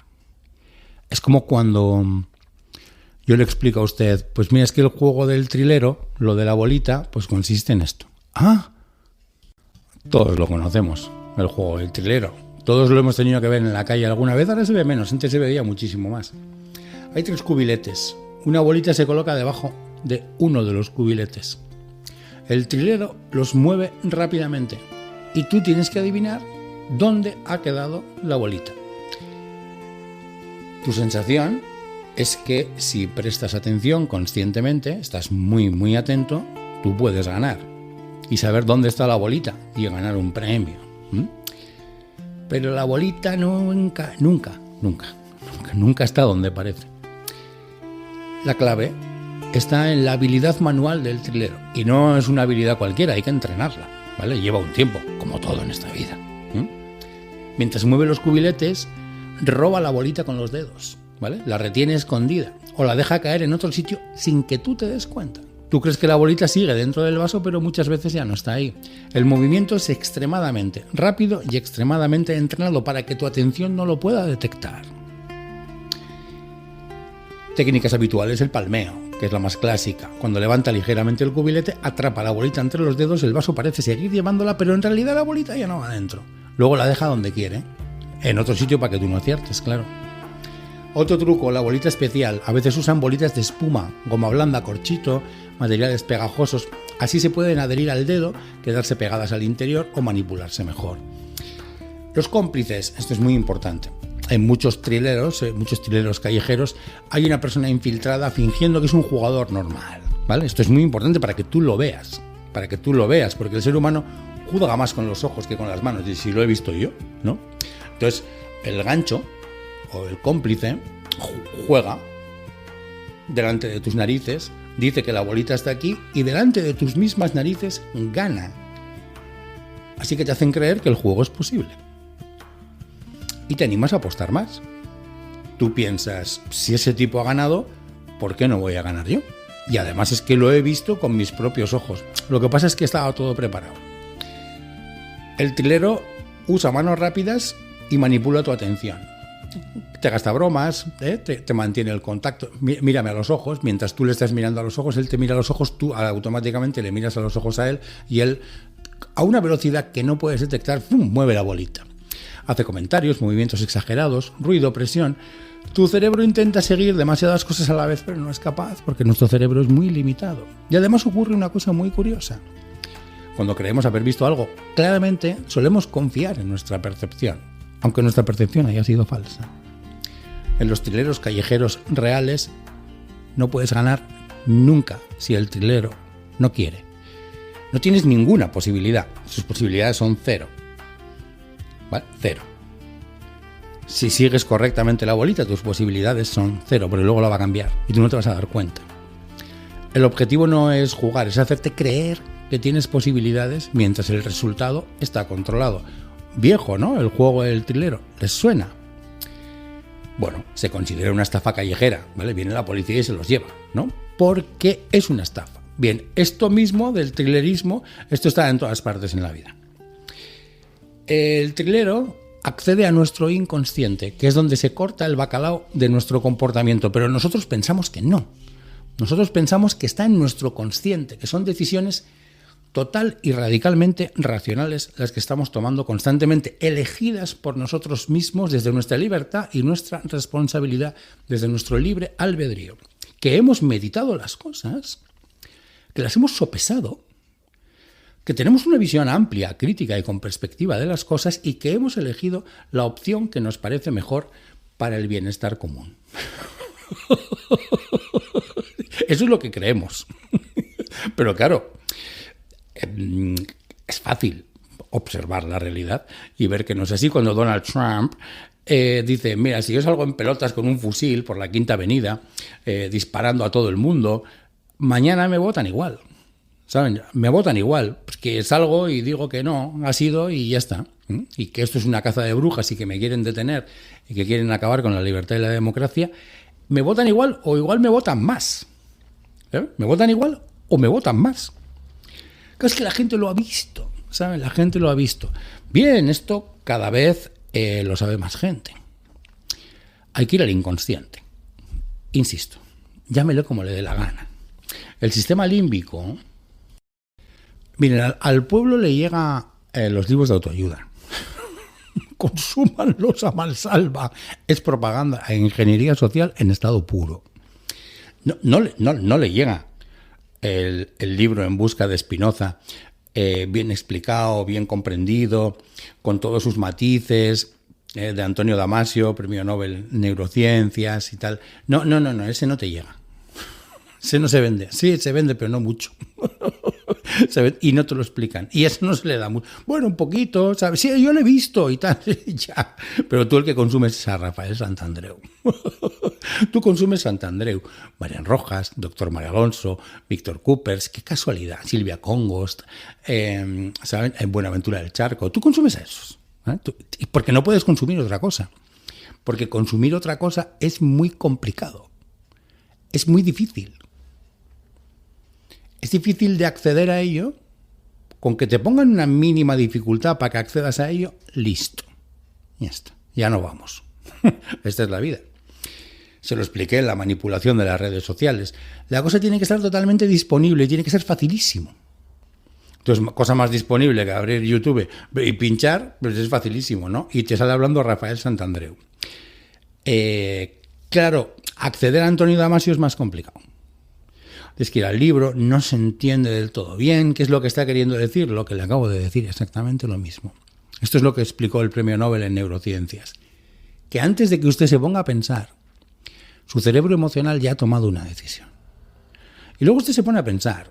Es como cuando yo le explico a usted, pues mira, es que el juego del trilero, lo de la bolita, pues consiste en esto. Todos lo conocemos, el juego del trilero. Todos lo hemos tenido que ver en la calle alguna vez, ahora se ve menos, antes se veía muchísimo más. Hay 3 cubiletes, una bolita se coloca debajo de uno de los cubiletes. El trilero los mueve rápidamente y tú tienes que adivinar dónde ha quedado la bolita. Tu sensación es que si prestas atención conscientemente, estás muy, muy atento, tú puedes ganar y saber dónde está la bolita y ganar un premio. Pero la bolita nunca está donde parece. La clave está en la habilidad manual del trilero. Y no es una habilidad cualquiera, hay que entrenarla, ¿vale? Lleva un tiempo, como todo en esta vida. Mientras mueve los cubiletes, roba la bolita con los dedos, ¿vale? La retiene escondida o la deja caer en otro sitio sin que tú te des cuenta. Tú crees que la bolita sigue dentro del vaso, pero muchas veces ya no está ahí. El movimiento es extremadamente rápido y extremadamente entrenado para que tu atención no lo pueda detectar. Técnicas habituales: el palmeo, que es la más clásica. Cuando levanta ligeramente el cubilete, atrapa la bolita entre los dedos, el vaso parece seguir llevándola, pero en realidad la bolita ya no va adentro. Luego la deja donde quiere, en otro sitio para que tú no aciertes, claro. Otro truco, la bolita especial. A veces usan bolitas de espuma, goma blanda, corchito, materiales pegajosos. Así se pueden adherir al dedo, quedarse pegadas al interior o manipularse mejor. Los cómplices, esto es muy importante. En muchos trileros callejeros, hay una persona infiltrada fingiendo que es un jugador normal, ¿vale? Esto es muy importante para que tú lo veas, porque el ser humano juzga más con los ojos que con las manos, y si lo he visto yo, ¿no? Entonces, el gancho o el cómplice juega delante de tus narices, dice que la bolita está aquí y delante de tus mismas narices gana. Así que te hacen creer que el juego es posible. Y te animas a apostar más. Tú piensas, si ese tipo ha ganado, ¿por qué no voy a ganar yo? Y además es que lo he visto con mis propios ojos. Lo que pasa es que estaba todo preparado. El trilero usa manos rápidas y manipula tu atención. Te gasta bromas, te mantiene el contacto. Mírame a los ojos. Mientras tú le estás mirando a los ojos, él te mira a los ojos, tú automáticamente le miras a los ojos a él y él, a una velocidad que no puedes detectar, ¡pum!, mueve la bolita. Hace comentarios, movimientos exagerados, ruido, presión. Tu cerebro intenta seguir demasiadas cosas a la vez, pero no es capaz, porque nuestro cerebro es muy limitado. Y además ocurre una cosa muy curiosa. Cuando creemos haber visto algo claramente, solemos confiar en nuestra percepción, aunque nuestra percepción haya sido falsa. En los trileros callejeros reales no puedes ganar nunca si el trilero no quiere. No tienes ninguna posibilidad. Sus posibilidades son cero. ¿Vale? Cero. Si sigues correctamente la bolita, tus posibilidades son cero, pero luego la va a cambiar y tú no te vas a dar cuenta. El objetivo no es jugar, es hacerte creer que tienes posibilidades mientras el resultado está controlado. Viejo, ¿no? El juego del trilero. ¿Les suena? Bueno, se considera una estafa callejera, ¿vale? Viene la policía y se los lleva, ¿no? Porque es una estafa. Bien, esto mismo del trilerismo, esto está en todas partes en la vida. El trilero accede a nuestro inconsciente, que es donde se corta el bacalao de nuestro comportamiento, pero nosotros pensamos que no. Nosotros pensamos que está en nuestro consciente, que son decisiones total y radicalmente racionales las que estamos tomando constantemente, elegidas por nosotros mismos desde nuestra libertad y nuestra responsabilidad, desde nuestro libre albedrío. Que hemos meditado las cosas, que las hemos sopesado, que tenemos una visión amplia, crítica y con perspectiva de las cosas y que hemos elegido la opción que nos parece mejor para el bienestar común. Eso es lo que creemos. Pero claro, es fácil observar la realidad y ver que no es así. Cuando Donald Trump dice, mira, si yo salgo en pelotas con un fusil por la Quinta Avenida, disparando a todo el mundo, mañana me votan igual. ¿Saben? Me votan igual, porque salgo y digo que no, ha sido y ya está. Y que esto es una caza de brujas y que me quieren detener y que quieren acabar con la libertad y la democracia. Me votan igual o igual me votan más. ¿Me votan igual o me votan más? Es que la gente lo ha visto, ¿saben? La gente lo ha visto. Bien, esto cada vez lo sabe más gente. Hay que ir al inconsciente. Insisto, llámelo como le dé la gana. El sistema límbico... Miren, al pueblo le llega los libros de autoayuda. Consúmanlos a mansalva. Es propaganda e ingeniería social en estado puro. No le llega el libro En busca de Spinoza, bien explicado, bien comprendido, con todos sus matices, de Antonio Damasio, premio Nobel Neurociencias y tal. No, ese no te llega. Ese no se vende. Sí, se vende, pero no mucho. Y no te lo explican. Y eso no se le da mucho. Bueno, un poquito, ¿sabes? Sí, yo lo he visto y tal. Ya. Pero tú el que consumes es a Rafael Santandreu. Tú consumes Santandreu. Marian Rojas, Doctor María Alonso, Víctor Coopers, qué casualidad. Silvia Congost, ¿saben? En Buenaventura del Charco. Tú consumes a esos. Porque no puedes consumir otra cosa. Porque consumir otra cosa es muy complicado. Es muy difícil. Es difícil de acceder a ello. Con que te pongan una mínima dificultad para que accedas a ello, listo. Ya está. Ya no vamos. Esta es la vida. Se lo expliqué en la manipulación de las redes sociales. La cosa tiene que estar totalmente disponible y tiene que ser facilísimo. Entonces, cosa más disponible que abrir YouTube y pinchar, pues es facilísimo, ¿no? Y te sale hablando Rafael Santandreu. Claro, acceder a Antonio Damasio es más complicado. Es que ir al libro no se entiende del todo bien qué es lo que está queriendo decir, lo que le acabo de decir, exactamente lo mismo. Esto es lo que explicó el premio Nobel en Neurociencias. Que antes de que usted se ponga a pensar, su cerebro emocional ya ha tomado una decisión. Y luego usted se pone a pensar,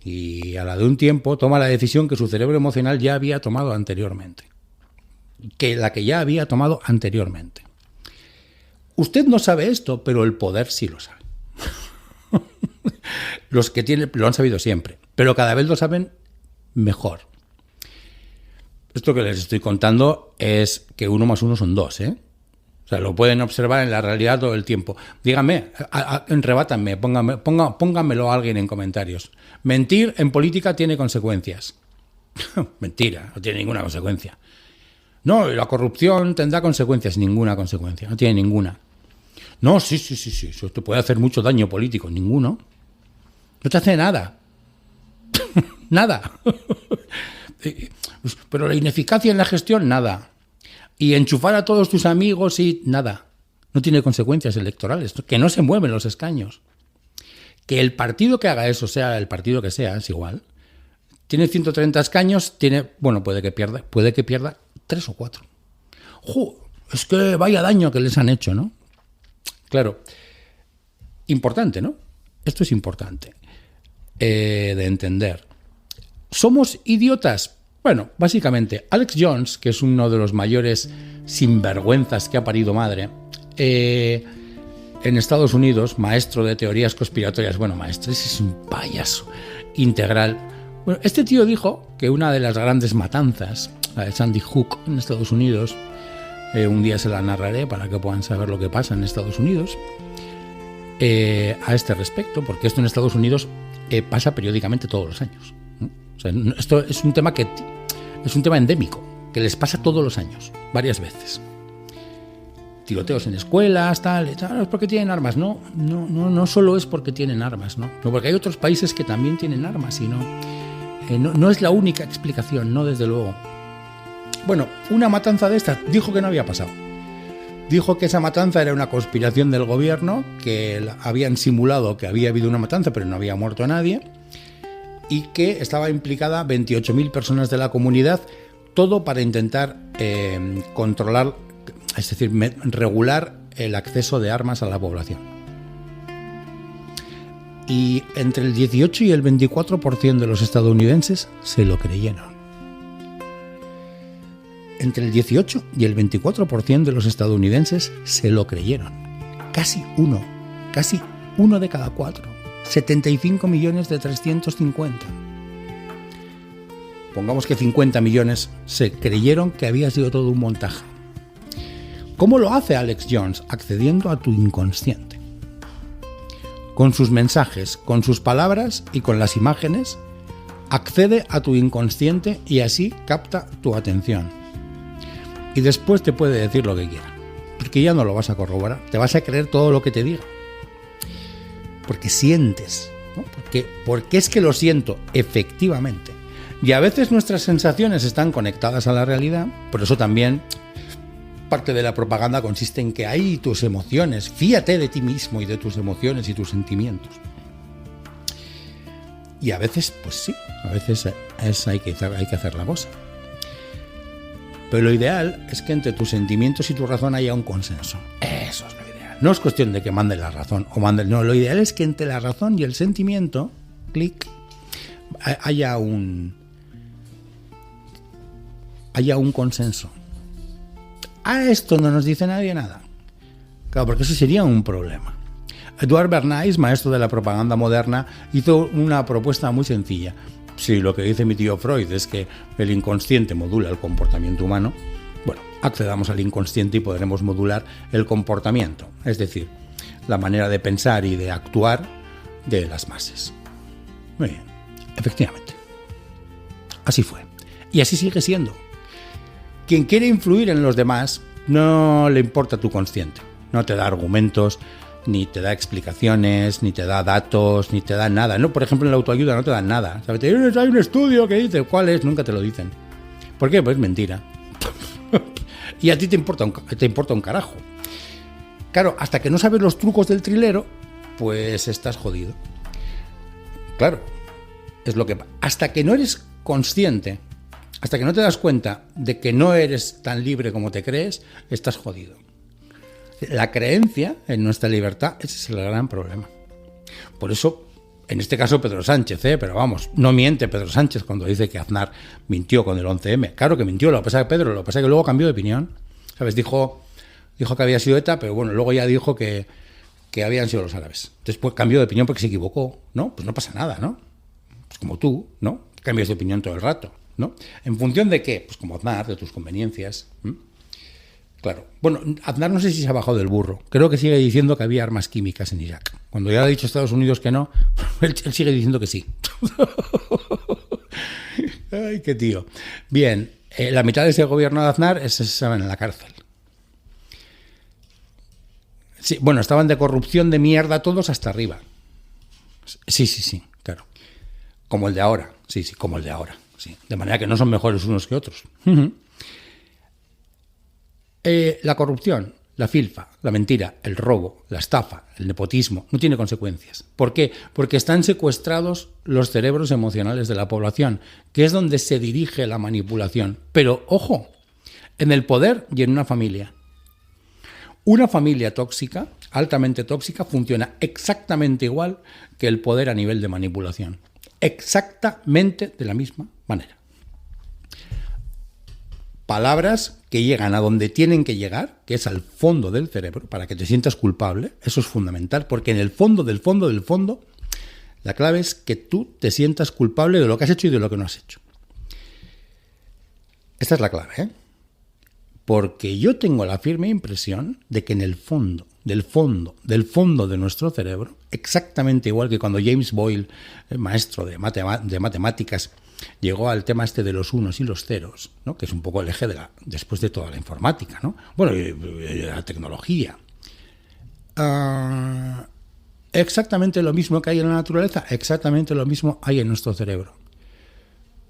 y a la de un tiempo toma la decisión que su cerebro emocional ya había tomado anteriormente. La que ya había tomado anteriormente. Usted no sabe esto, pero el poder sí lo sabe. Los que tienen lo han sabido siempre, pero cada vez lo saben mejor. Esto que les estoy contando es que 1 más 1 son 2, ¿eh? O sea, lo pueden observar en la realidad todo el tiempo. Díganme, rebátanme, pónganmelo a alguien en comentarios. Mentir en política tiene consecuencias. Mentira, no tiene ninguna consecuencia. No, la corrupción tendrá consecuencias. Ninguna consecuencia, no tiene ninguna. No, sí, eso te puede hacer mucho daño político. Ninguno. No te hace nada. Nada. Pero la ineficacia en la gestión, nada. Y enchufar a todos tus amigos y nada. No tiene consecuencias electorales. Que no se mueven los escaños. Que el partido que haga eso, sea el partido que sea, es igual. Tiene 130 escaños, puede que pierda 3 o 4. Es que vaya daño que les han hecho, ¿no? Claro. Importante, ¿no? Esto es importante de entender. ¿Somos idiotas? Bueno, básicamente, Alex Jones, que es uno de los mayores sinvergüenzas que ha parido madre, en Estados Unidos, maestro de teorías conspiratorias, maestro, ese es un payaso integral. Bueno, este tío dijo que una de las grandes matanzas, la de Sandy Hook en Estados Unidos, un día se la narraré para que puedan saber lo que pasa en Estados Unidos, a este respecto, porque esto en Estados Unidos pasa periódicamente todos los años. O sea, esto es un tema endémico, que les pasa todos los años, varias veces. Tiroteos en escuelas, tal, es porque tienen armas. No solo es porque tienen armas, no, porque hay otros países que también tienen armas y no es la única explicación, no, desde luego. Bueno, una matanza de estas dijo que no había pasado. Dijo que esa matanza era una conspiración del gobierno, que habían simulado que había habido una matanza, pero no había muerto nadie. y que estaba implicada 28.000 personas de la comunidad, todo para intentar controlar, es decir, regular el acceso de armas a la población. Y entre el 18 y el 24% de los estadounidenses se lo creyeron. Entre el 18 y el 24% de los estadounidenses se lo creyeron. Casi uno de cada 4. 75 millones de 350. Pongamos que 50 millones se creyeron que había sido todo un montaje. ¿Cómo lo hace Alex Jones? Accediendo a tu inconsciente. Con sus mensajes, con sus palabras y con las imágenes, accede a tu inconsciente y así capta tu atención. Y después te puede decir lo que quiera, porque ya no lo vas a corroborar, te vas a creer todo lo que te diga. Porque sientes, ¿no? Porque es que lo siento, efectivamente. Y a veces nuestras sensaciones están conectadas a la realidad, por eso también parte de la propaganda consiste en que hay tus emociones, fíate de ti mismo y de tus emociones y tus sentimientos. Y a veces, pues sí, a veces hay que hacer la cosa. Pero lo ideal es que entre tus sentimientos y tu razón haya un consenso. Eso es lo ideal. No es cuestión de que mande la razón o mande... No, lo ideal es que entre la razón y el sentimiento, haya un consenso. A esto no nos dice nadie nada. Claro, porque eso sería un problema. Edward Bernays, maestro de la propaganda moderna, hizo una propuesta muy sencilla. Si lo que dice mi tío Freud es que el inconsciente modula el comportamiento humano, bueno, accedamos al inconsciente y podremos modular el comportamiento, es decir, la manera de pensar y de actuar de las masas. Muy bien, efectivamente. Así fue. Y así sigue siendo. Quien quiere influir en los demás no le importa tu consciente, no te da argumentos, ni te da explicaciones, ni te da datos, ni te da nada. No, por ejemplo, en la autoayuda no te dan nada. ¿Sabes? Hay un estudio que dice, ¿cuál es? Nunca te lo dicen. ¿Por qué? Pues mentira. Y a ti te importa un carajo. Claro, hasta que no sabes los trucos del trilero, pues estás jodido. Claro, es lo que pasa. Hasta que no eres consciente, hasta que no te das cuenta de que no eres tan libre como te crees, estás jodido. La creencia en nuestra libertad, ese es el gran problema. Por eso, en este caso Pedro Sánchez, pero vamos, no miente Pedro Sánchez cuando dice que Aznar mintió con el 11M. Claro que mintió, lo que pasa es que luego cambió de opinión. ¿Sabes? Dijo que había sido ETA, pero bueno, luego ya dijo que habían sido los árabes. Después cambió de opinión porque se equivocó, ¿no? Pues no pasa nada, ¿no? Pues como tú, ¿no? Cambias de opinión todo el rato, ¿no? ¿En función de qué? Pues como Aznar, de tus conveniencias. Claro. Bueno, Aznar no sé si se ha bajado del burro. Creo que sigue diciendo que había armas químicas en Irak. Cuando ya ha dicho Estados Unidos que no, él sigue diciendo que sí. Ay, qué tío. Bien, la mitad de ese gobierno de Aznar estaban en la cárcel. Sí, bueno, estaban de corrupción de mierda todos hasta arriba. Sí, claro. Como el de ahora. Sí, como el de ahora. Sí. De manera que no son mejores unos que otros. La corrupción, la filfa, la mentira, el robo, la estafa, el nepotismo, no tiene consecuencias. ¿Por qué? Porque están secuestrados los cerebros emocionales de la población, que es donde se dirige la manipulación. Pero, ojo, en el poder y en una familia. Una familia tóxica, altamente tóxica, funciona exactamente igual que el poder a nivel de manipulación. Exactamente de la misma manera. Palabras que llegan a donde tienen que llegar, que es al fondo del cerebro, para que te sientas culpable. Eso es fundamental, porque en el fondo del fondo, la clave es que tú te sientas culpable de lo que has hecho y de lo que no has hecho. Esta es la clave, ¿eh? Porque yo tengo la firme impresión de que en el fondo de nuestro cerebro, exactamente igual que cuando James Boyle, el maestro de matemáticas, llegó al tema este de los unos y los ceros, ¿no? Que es un poco el eje después de toda la informática, ¿no? Bueno, y la tecnología. Exactamente lo mismo que hay en la naturaleza, exactamente lo mismo hay en nuestro cerebro.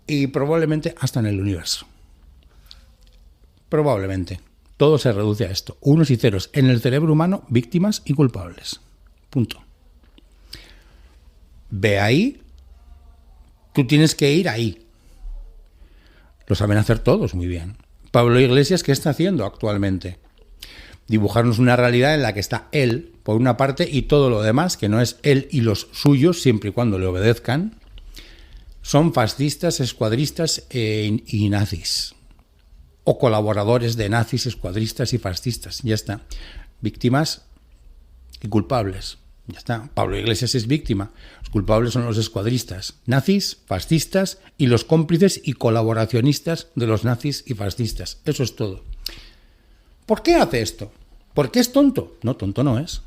Y probablemente hasta en el universo. Probablemente. Todo se reduce a esto. Unos y ceros. En el cerebro humano, víctimas y culpables. Punto. Ve ahí Tú tienes que ir ahí. Lo saben hacer todos muy bien. Pablo Iglesias, ¿qué está haciendo actualmente? Dibujarnos una realidad en la que está él, por una parte, y todo lo demás, que no es él y los suyos, siempre y cuando le obedezcan, son fascistas, escuadristas y nazis. O colaboradores de nazis, escuadristas y fascistas. Ya está. Víctimas y culpables. Ya está. Pablo Iglesias es víctima. Los culpables son los escuadristas, nazis, fascistas y los cómplices y colaboracionistas de los nazis y fascistas. Eso es todo. ¿Por qué hace esto? ¿Por qué es tonto? No, tonto no es.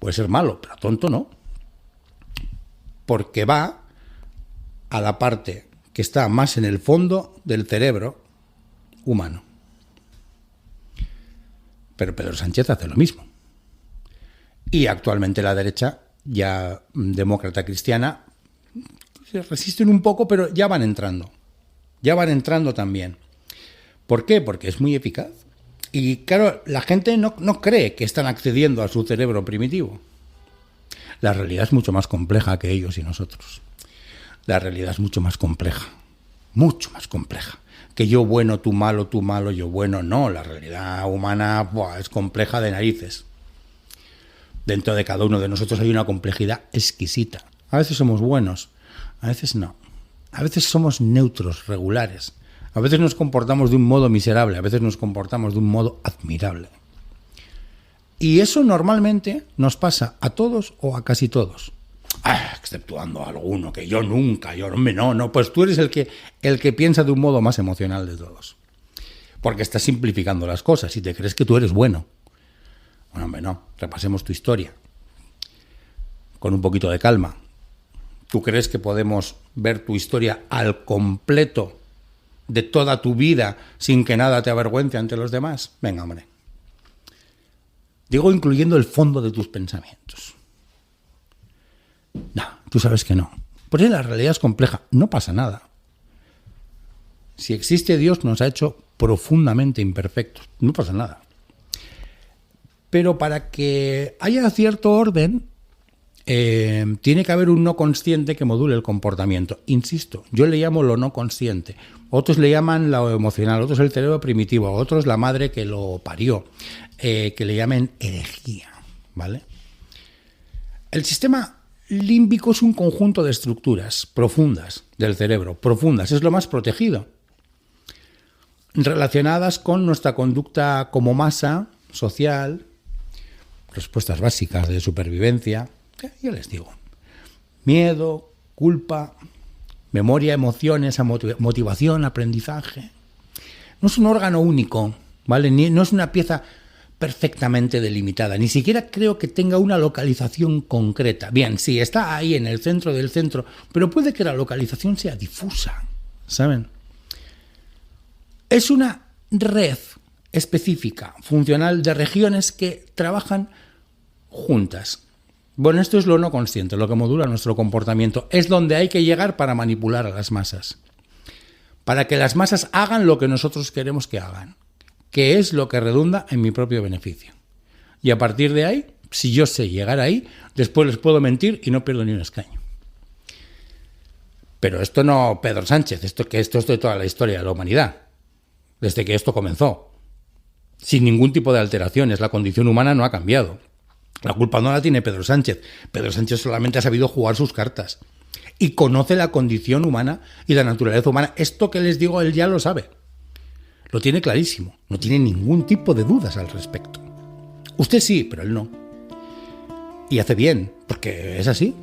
Puede ser malo, pero tonto no. Porque va a la parte que está más en el fondo del cerebro humano. Pero Pedro Sánchez hace lo mismo. Y actualmente la derecha, ya demócrata cristiana, se resisten un poco, pero ya van entrando. Ya van entrando también. ¿Por qué? Porque es muy eficaz. Y claro, la gente no cree que están accediendo a su cerebro primitivo. La realidad es mucho más compleja que ellos y nosotros. La realidad es mucho más compleja. Mucho más compleja. Que yo bueno, tú malo, yo bueno. No, la realidad humana es compleja de narices. Dentro de cada uno de nosotros hay una complejidad exquisita. A veces somos buenos, a veces no. A veces somos neutros, regulares. A veces nos comportamos de un modo miserable, a veces nos comportamos de un modo admirable. Y eso normalmente nos pasa a todos o a casi todos. Exceptuando a alguno, que yo nunca, no, pues tú eres el que piensa de un modo más emocional de todos. Porque estás simplificando las cosas y te crees que tú eres bueno. Bueno, hombre, no, repasemos tu historia. Con un poquito de calma. ¿Tú crees que podemos ver tu historia al completo de toda tu vida sin que nada te avergüence ante los demás? Venga, hombre. Digo, incluyendo el fondo de tus pensamientos. No, tú sabes que no. Por eso la realidad es compleja. No pasa nada. Si existe Dios, nos ha hecho profundamente imperfectos. No pasa nada. Pero para que haya cierto orden, tiene que haber un no consciente que module el comportamiento. Insisto, yo le llamo lo no consciente. Otros le llaman lo emocional, otros el cerebro primitivo, otros la madre que lo parió, que le llamen herejía, ¿vale? El sistema límbico es un conjunto de estructuras profundas del cerebro, profundas, es lo más protegido, relacionadas con nuestra conducta como masa social, respuestas básicas de supervivencia. Yo les digo, miedo, culpa, memoria, emociones, motivación, aprendizaje. No es un órgano único, ¿vale? No es una pieza perfectamente delimitada. Ni siquiera creo que tenga una localización concreta. Bien, sí, está ahí en el centro del centro, pero puede que la localización sea difusa, ¿saben? Es una red específica, funcional, de regiones que trabajan juntas. Bueno, esto es lo no consciente, lo que modula nuestro comportamiento. Es donde hay que llegar para manipular a las masas. Para que las masas hagan lo que nosotros queremos que hagan, que es lo que redunda en mi propio beneficio. Y a partir de ahí, si yo sé llegar ahí, después les puedo mentir y no pierdo ni un escaño. Pero esto no Pedro Sánchez, esto es de toda la historia de la humanidad, desde que esto comenzó. Sin ningún tipo de alteraciones, la condición humana no ha cambiado. La culpa no la tiene Pedro Sánchez. Pedro Sánchez solamente ha sabido jugar sus cartas. Y conoce la condición humana y la naturaleza humana. Esto que les digo, él ya lo sabe. Lo tiene clarísimo. No tiene ningún tipo de dudas al respecto. Usted sí, pero él no. Y hace bien, porque es así.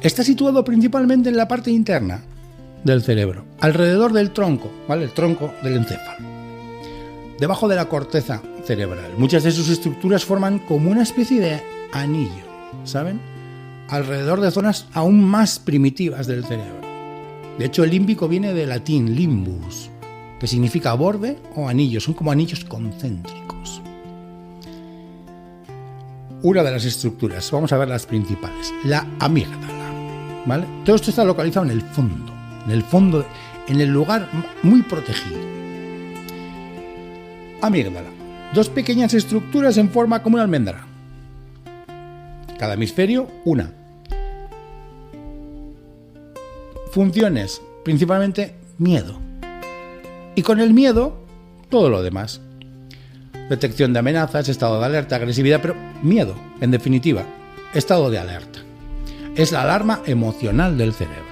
Está situado principalmente en la parte interna del cerebro, alrededor del tronco, ¿vale? El tronco del encéfalo. Debajo de la corteza cerebral. Muchas de sus estructuras forman como una especie de anillo, ¿saben? Alrededor de zonas aún más primitivas del cerebro. De hecho, el límbico viene del latín limbus, que significa borde o anillo. Son como anillos concéntricos. Una de las estructuras, vamos a ver las principales, la amígdala, ¿vale? Todo esto está localizado en el fondo, en el lugar muy protegido. Amígdala. Dos pequeñas estructuras en forma como una almendra. Cada hemisferio, una. funciones, principalmente miedo. Y con el miedo, todo lo demás. Detección de amenazas, estado de alerta, agresividad, pero miedo, en definitiva, estado de alerta. Es la alarma emocional del cerebro.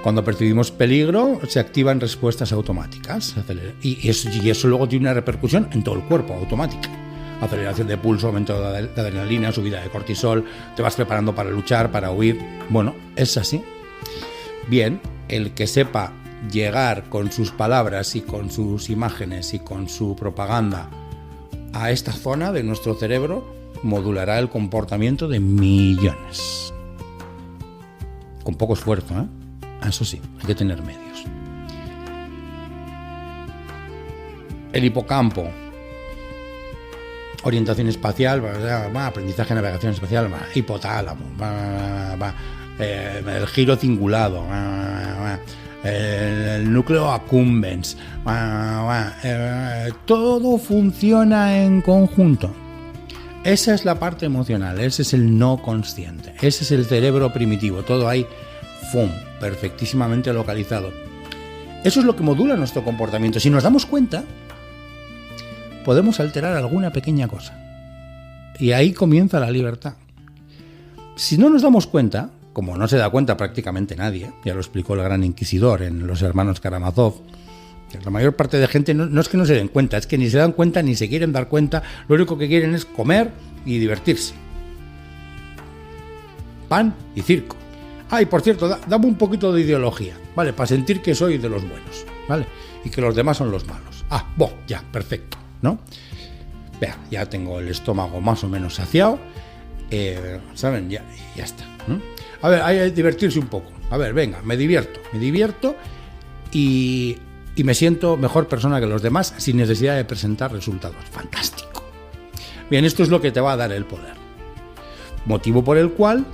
Cuando percibimos peligro, se activan respuestas automáticas. Y eso luego tiene una repercusión en todo el cuerpo, automática. Aceleración de pulso, aumento de adrenalina, subida de cortisol, te vas preparando para luchar, para huir. Bueno, es así. Bien, el que sepa llegar con sus palabras y con sus imágenes y con su propaganda a esta zona de nuestro cerebro modulará el comportamiento de millones. Con poco esfuerzo, ¿eh? Eso sí, hay que tener medios. El hipocampo, orientación espacial, aprendizaje, navegación espacial, hipotálamo, el giro cingulado, el núcleo accumbens, todo funciona en conjunto. Esa es la parte emocional, ese es el no consciente, ese es el cerebro primitivo, todo ahí, perfectísimamente localizado. Eso es lo que modula nuestro comportamiento. Si nos damos cuenta, podemos alterar alguna pequeña cosa. Y ahí comienza la libertad. Si no nos damos cuenta, como no se da cuenta prácticamente nadie, ya lo explicó el gran inquisidor en Los Hermanos Karamazov, que la mayor parte de gente no es que no se den cuenta, es que ni se dan cuenta ni se quieren dar cuenta, lo único que quieren es comer y divertirse. Pan y circo. Y por cierto, dame un poquito de ideología, ¿vale? Para sentir que soy de los buenos, ¿vale? Y que los demás son los malos. Ya, perfecto, ¿no? Vea, ya tengo el estómago más o menos saciado, ¿saben? Ya está, ¿no? A ver, hay que divertirse un poco. A ver, venga, me divierto y me siento mejor persona que los demás sin necesidad de presentar resultados. Fantástico. Bien, esto es lo que te va a dar el poder. Motivo por el cual,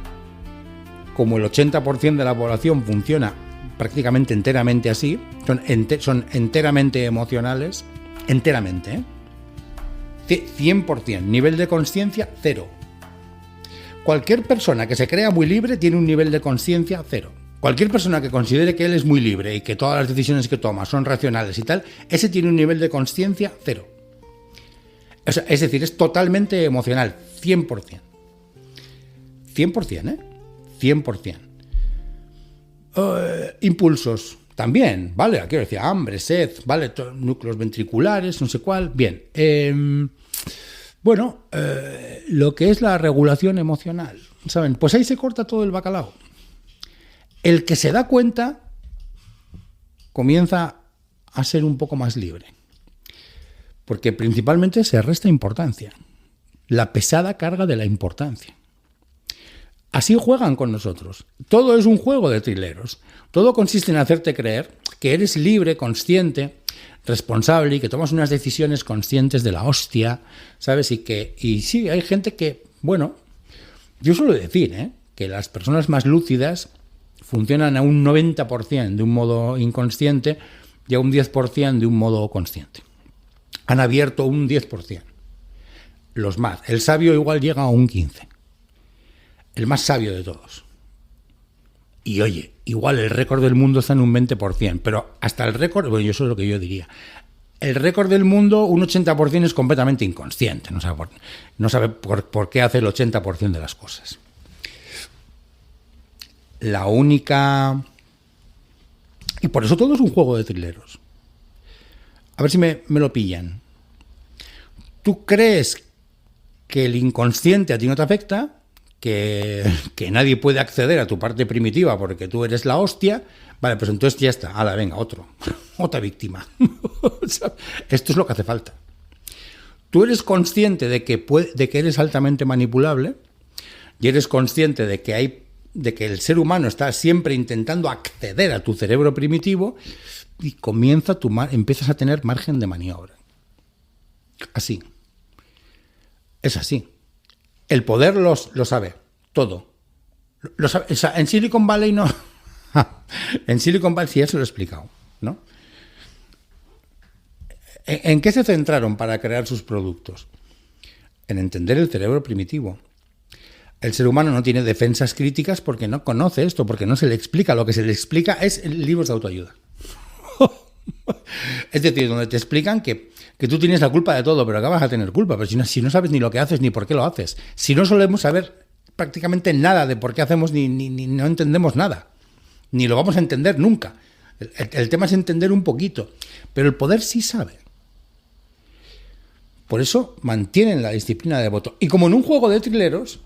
como el 80% de la población funciona prácticamente enteramente así, son enteramente emocionales, enteramente, 100%, nivel de consciencia 0. Cualquier persona que se crea muy libre tiene un nivel de consciencia 0. Cualquier persona que considere que él es muy libre y que todas las decisiones que toma son racionales y tal, ese tiene un nivel de consciencia 0. O sea, es decir, es totalmente emocional, 100%. 100%, 100%. Impulsos, también, ¿vale? Quiero decir, hambre, sed, ¿vale? Núcleos ventriculares, no sé cuál. Bien. Lo que es la regulación emocional, ¿saben? Pues ahí se corta todo el bacalao. El que se da cuenta comienza a ser un poco más libre. Porque principalmente se resta importancia. La pesada carga de la importancia. Así juegan con nosotros. Todo es un juego de trileros. Todo consiste en hacerte creer que eres libre, consciente, responsable y que tomas unas decisiones conscientes de la hostia, ¿sabes? Y sí, hay gente que, bueno, yo suelo decir, que las personas más lúcidas funcionan a un 90% de un modo inconsciente y a un 10% de un modo consciente. Han abierto un 10%. Los más. El sabio igual llega a un 15%. El más sabio de todos. Y oye, igual el récord del mundo está en un 20%, pero hasta el récord, bueno, eso es lo que yo diría. El récord del mundo, un 80% es completamente inconsciente, no sabe por qué hace el 80% de las cosas. La única... Y por eso todo es un juego de trileros. A ver si me lo pillan. ¿Tú crees que el inconsciente a ti no te afecta? Que nadie puede acceder a tu parte primitiva porque tú eres la hostia, vale, pues entonces ya está, venga, otra víctima. Esto es lo que hace falta. Tú eres consciente de que eres altamente manipulable y eres consciente de que el ser humano está siempre intentando acceder a tu cerebro primitivo y empiezas a tener margen de maniobra. Así. Es así. El poder lo sabe, todo. Lo sabe, o sea, en Silicon Valley no. En Silicon Valley sí, ya se lo he explicado, ¿no? ¿En qué se centraron para crear sus productos? En entender el cerebro primitivo. El ser humano no tiene defensas críticas porque no conoce esto, porque no se le explica. Lo que se le explica es en libros de autoayuda. Es decir, donde te explican que tú tienes la culpa de todo, pero acabas a tener culpa. Pero si no sabes ni lo que haces ni por qué lo haces. Si no solemos saber prácticamente nada de por qué hacemos ni no entendemos nada. Ni lo vamos a entender nunca. El tema es entender un poquito. Pero el poder sí sabe. Por eso mantienen la disciplina de voto. Y como en un juego de trileros,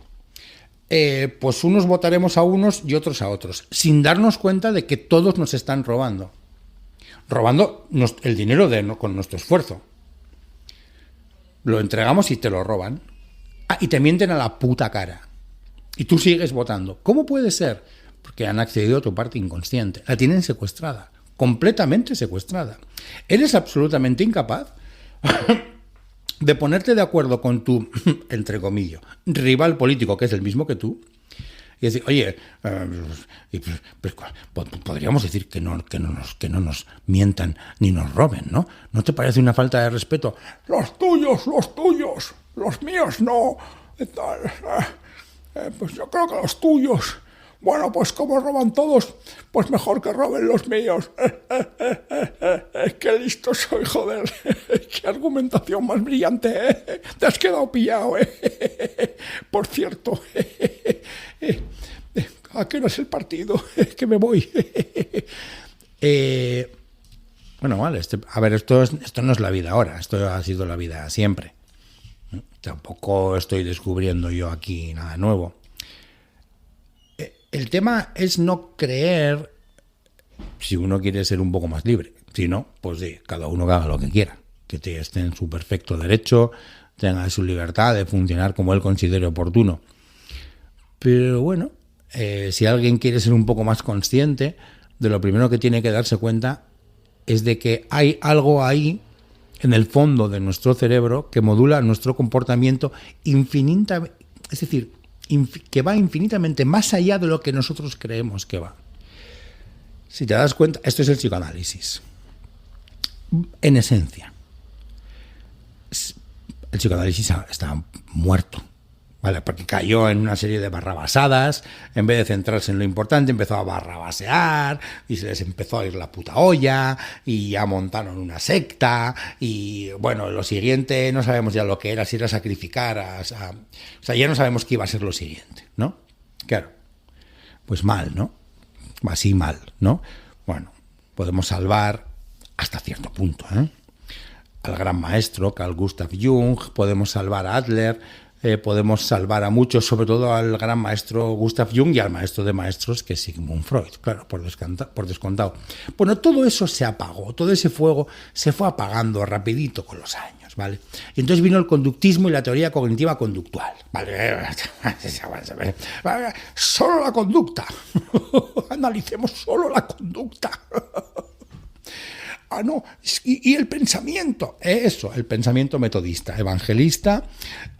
pues unos votaremos a unos y otros a otros, sin darnos cuenta de que todos nos están robando. Robando el dinero con nuestro esfuerzo. Lo entregamos y te lo roban. Y te mienten a la puta cara. Y tú sigues votando. ¿Cómo puede ser? Porque han accedido a tu parte inconsciente. La tienen secuestrada. Completamente secuestrada. Eres absolutamente incapaz de ponerte de acuerdo con tu, entre comillas, rival político, que es el mismo que tú, y decir, oye, pues, podríamos decir que no nos mientan ni nos roben, ¿no? ¿No te parece una falta de respeto? Los tuyos, los míos no. Pues yo creo que los tuyos. Bueno, pues como roban todos, pues mejor que roben los míos. Qué listo soy, joder. Qué argumentación más brillante, ¿eh? Te has quedado pillado, ¿eh? Por cierto, ¿a qué no es el partido? Que me voy. Bueno, vale, a ver, esto no es la vida ahora, esto ha sido la vida siempre. Tampoco estoy descubriendo yo aquí nada nuevo. El tema es no creer, si uno quiere ser un poco más libre. Si no, pues sí, cada uno que haga lo que quiera. Que esté en su perfecto derecho, tenga su libertad de funcionar como él considere oportuno. Pero bueno, si alguien quiere ser un poco más consciente, de lo primero que tiene que darse cuenta es de que hay algo ahí, en el fondo de nuestro cerebro, que modula nuestro comportamiento infinitamente, es decir, que va infinitamente más allá de lo que nosotros creemos que va. Si te das cuenta, esto es el psicoanálisis. En esencia, el psicoanálisis está muerto, ¿vale? Porque cayó en una serie de barrabasadas, en vez de centrarse en lo importante, empezó a barrabasear, y se les empezó a ir la puta olla, y ya montaron una secta, y bueno, lo siguiente no sabemos ya lo que era, si era sacrificar o sea, ya no sabemos qué iba a ser lo siguiente, ¿no? Claro, pues mal, ¿no? Así mal, ¿no? Bueno, podemos salvar hasta cierto punto, al gran maestro Carl Gustav Jung, podemos salvar a Adler, podemos salvar a muchos, sobre todo al gran maestro Gustav Jung y al maestro de maestros que es Sigmund Freud, claro, por descontado. Bueno, todo eso se apagó, todo ese fuego se fue apagando rapidito con los años, ¿vale? Y entonces vino el conductismo y la teoría cognitiva conductual, ¿vale? Solo la conducta, analicemos solo la conducta. Ah, no, y el pensamiento, eso, el pensamiento metodista, evangelista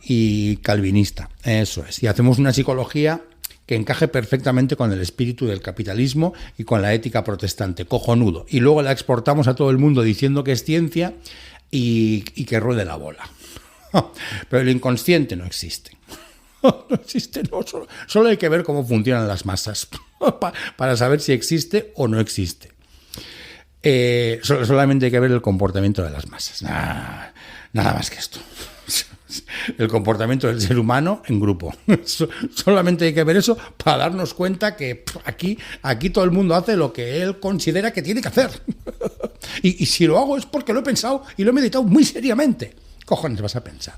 y calvinista, eso es. Y hacemos una psicología que encaje perfectamente con el espíritu del capitalismo y con la ética protestante, cojonudo. Y luego la exportamos a todo el mundo diciendo que es ciencia y que ruede la bola. Pero el inconsciente no existe. No existe, no, solo hay que ver cómo funcionan las masas para saber si existe o no existe. Solamente hay que ver el comportamiento de las masas, nada más que esto. El comportamiento del ser humano en grupo. Solamente hay que ver eso para darnos cuenta que aquí todo el mundo hace lo que él considera que tiene que hacer. Y si lo hago es porque lo he pensado y lo he meditado muy seriamente. Cojones vas a pensar,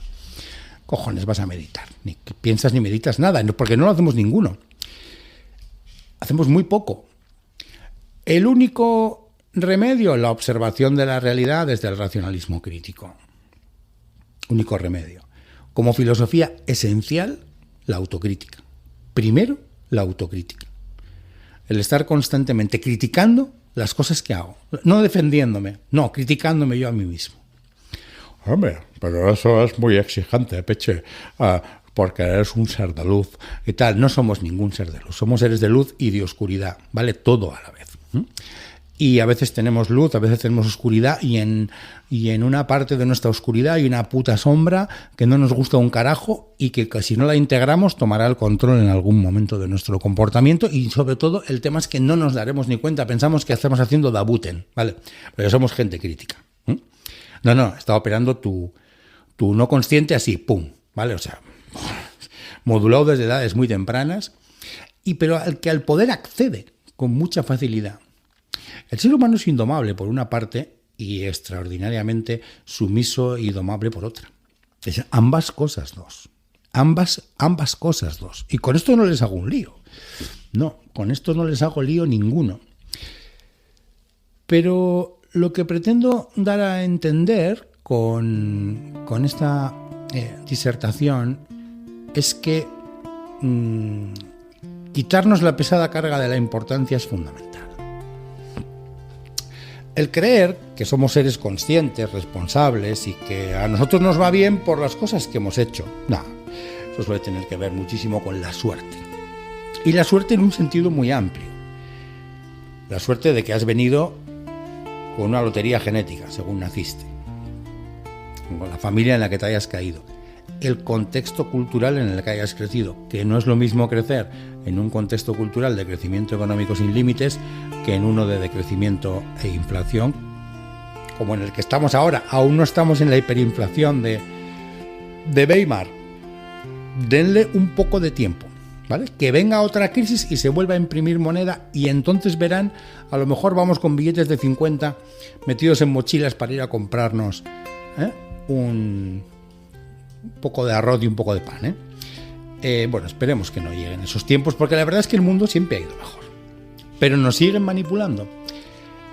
cojones vas a meditar. Ni piensas ni meditas nada, porque no lo hacemos ninguno. Hacemos muy poco. El único remedio, la observación de la realidad desde el racionalismo crítico. Único remedio. Como filosofía esencial, la autocrítica. Primero, la autocrítica. El estar constantemente criticando las cosas que hago. No defendiéndome, no, criticándome yo a mí mismo. Hombre, pero eso es muy exigente, Peche, porque eres un ser de luz y tal. No somos ningún ser de luz, somos seres de luz y de oscuridad, ¿vale? Todo a la vez. Y a veces tenemos luz, a veces tenemos oscuridad, y en una parte de nuestra oscuridad hay una puta sombra que no nos gusta un carajo y que si no la integramos tomará el control en algún momento de nuestro comportamiento, y sobre todo el tema es que no nos daremos ni cuenta, pensamos que estamos haciendo dabuten, ¿vale? Pero somos gente crítica. No, está operando tu no consciente así, pum, ¿vale? O sea, modulado desde edades muy tempranas, pero al poder accede con mucha facilidad. El ser humano es indomable por una parte y extraordinariamente sumiso y domable por otra. Es ambas cosas dos. Ambas cosas dos. Y con esto no les hago un lío. No, con esto no les hago lío ninguno. Pero lo que pretendo dar a entender con esta disertación es que quitarnos la pesada carga de la importancia es fundamental. El creer que somos seres conscientes, responsables y que a nosotros nos va bien por las cosas que hemos hecho. No, eso suele tener que ver muchísimo con la suerte. Y la suerte en un sentido muy amplio. La suerte de que has venido con una lotería genética, según naciste. Con la familia en la que te hayas caído. El contexto cultural en el que hayas crecido, que no es lo mismo crecer en un contexto cultural de crecimiento económico sin límites que en uno de decrecimiento e inflación, como en el que estamos ahora. Aún no estamos en la hiperinflación de Weimar. Denle un poco de tiempo, ¿vale? Que venga otra crisis y se vuelva a imprimir moneda, y entonces verán, a lo mejor vamos con billetes de 50 metidos en mochilas para ir a comprarnos un poco de arroz y un poco de pan, bueno, esperemos que no lleguen esos tiempos, porque la verdad es que el mundo siempre ha ido mejor. Pero nos siguen manipulando.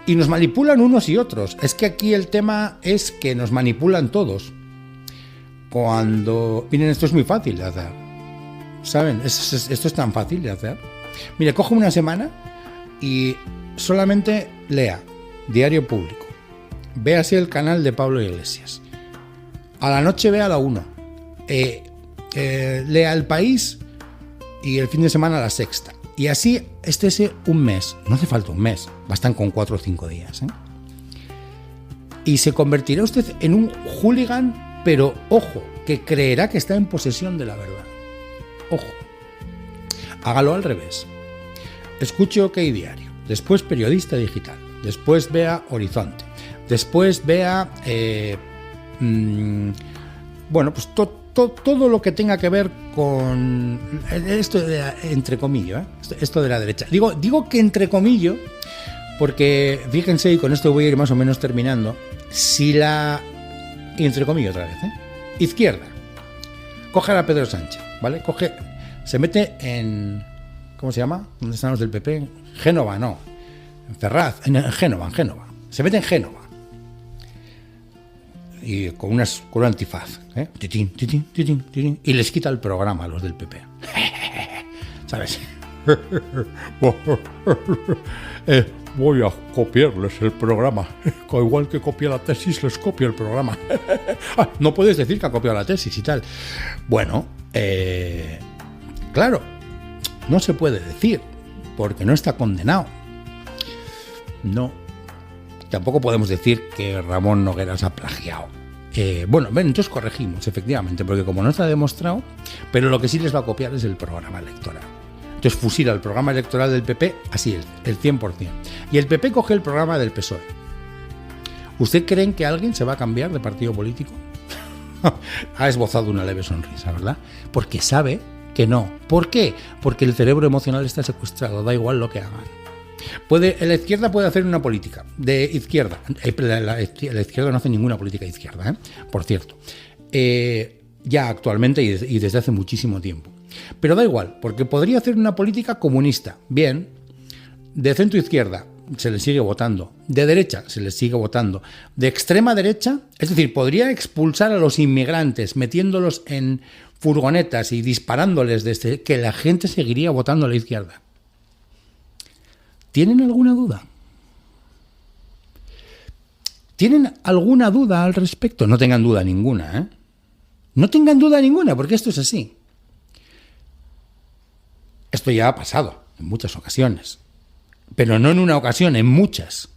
Y nos manipulan unos y otros. Es que aquí el tema es que nos manipulan todos. Miren, esto es muy fácil de hacer. ¿Saben? Esto es tan fácil de hacer. Mire, coge una semana y solamente lea Diario Público. Véase el canal de Pablo Iglesias. A la noche vea la 1. Lea El País y el fin de semana La Sexta. Y así estése un mes. No hace falta un mes. Bastan con 4 o 5 días. Y se convertirá usted en un hooligan, pero ojo, que creerá que está en posesión de la verdad. Ojo. Hágalo al revés. Escuche OK Diario. Después Periodista Digital. Después vea Horizonte. Después vea... bueno, pues todo lo que tenga que ver con esto de entre comillas, esto de la derecha. Digo que entre comillas, porque fíjense, y con esto voy a ir más o menos terminando, entre comillas otra vez, izquierda, coge a Pedro Sánchez, ¿vale? Se mete en, ¿cómo se llama? ¿Dónde están los del PP? Génova, no, en Ferraz, en Génova. Se mete en Génova. Y con un antifaz, titín, y les quita el programa a los del PP. ¿Sabes? Voy a copiarles el programa. Igual que copia la tesis, les copio el programa. No puedes decir que ha copiado la tesis y tal. Bueno, claro, no se puede decir, porque no está condenado. No. Tampoco podemos decir que Ramón Nogueras ha plagiado. Bueno, entonces corregimos, efectivamente, porque como no está demostrado, pero lo que sí les va a copiar es el programa electoral. Entonces fusila el programa electoral del PP, así el 100%. Y el PP coge el programa del PSOE. ¿Usted creen que alguien se va a cambiar de partido político? Ha esbozado una leve sonrisa, ¿verdad? Porque sabe que no. ¿Por qué? Porque el cerebro emocional está secuestrado, da igual lo que hagan. La izquierda puede hacer una política de izquierda. La izquierda no hace ninguna política de izquierda, por cierto. Ya actualmente y desde hace muchísimo tiempo. Pero da igual, porque podría hacer una política comunista. Bien, de centro izquierda se le sigue votando. De derecha se le sigue votando. De extrema derecha, es decir, podría expulsar a los inmigrantes metiéndolos en furgonetas y disparándoles desde que la gente seguiría votando a la izquierda. ¿Tienen alguna duda? ¿Tienen alguna duda al respecto? No tengan duda ninguna, No tengan duda ninguna, porque esto es así. Esto ya ha pasado en muchas ocasiones. pero no en una ocasión, en muchas.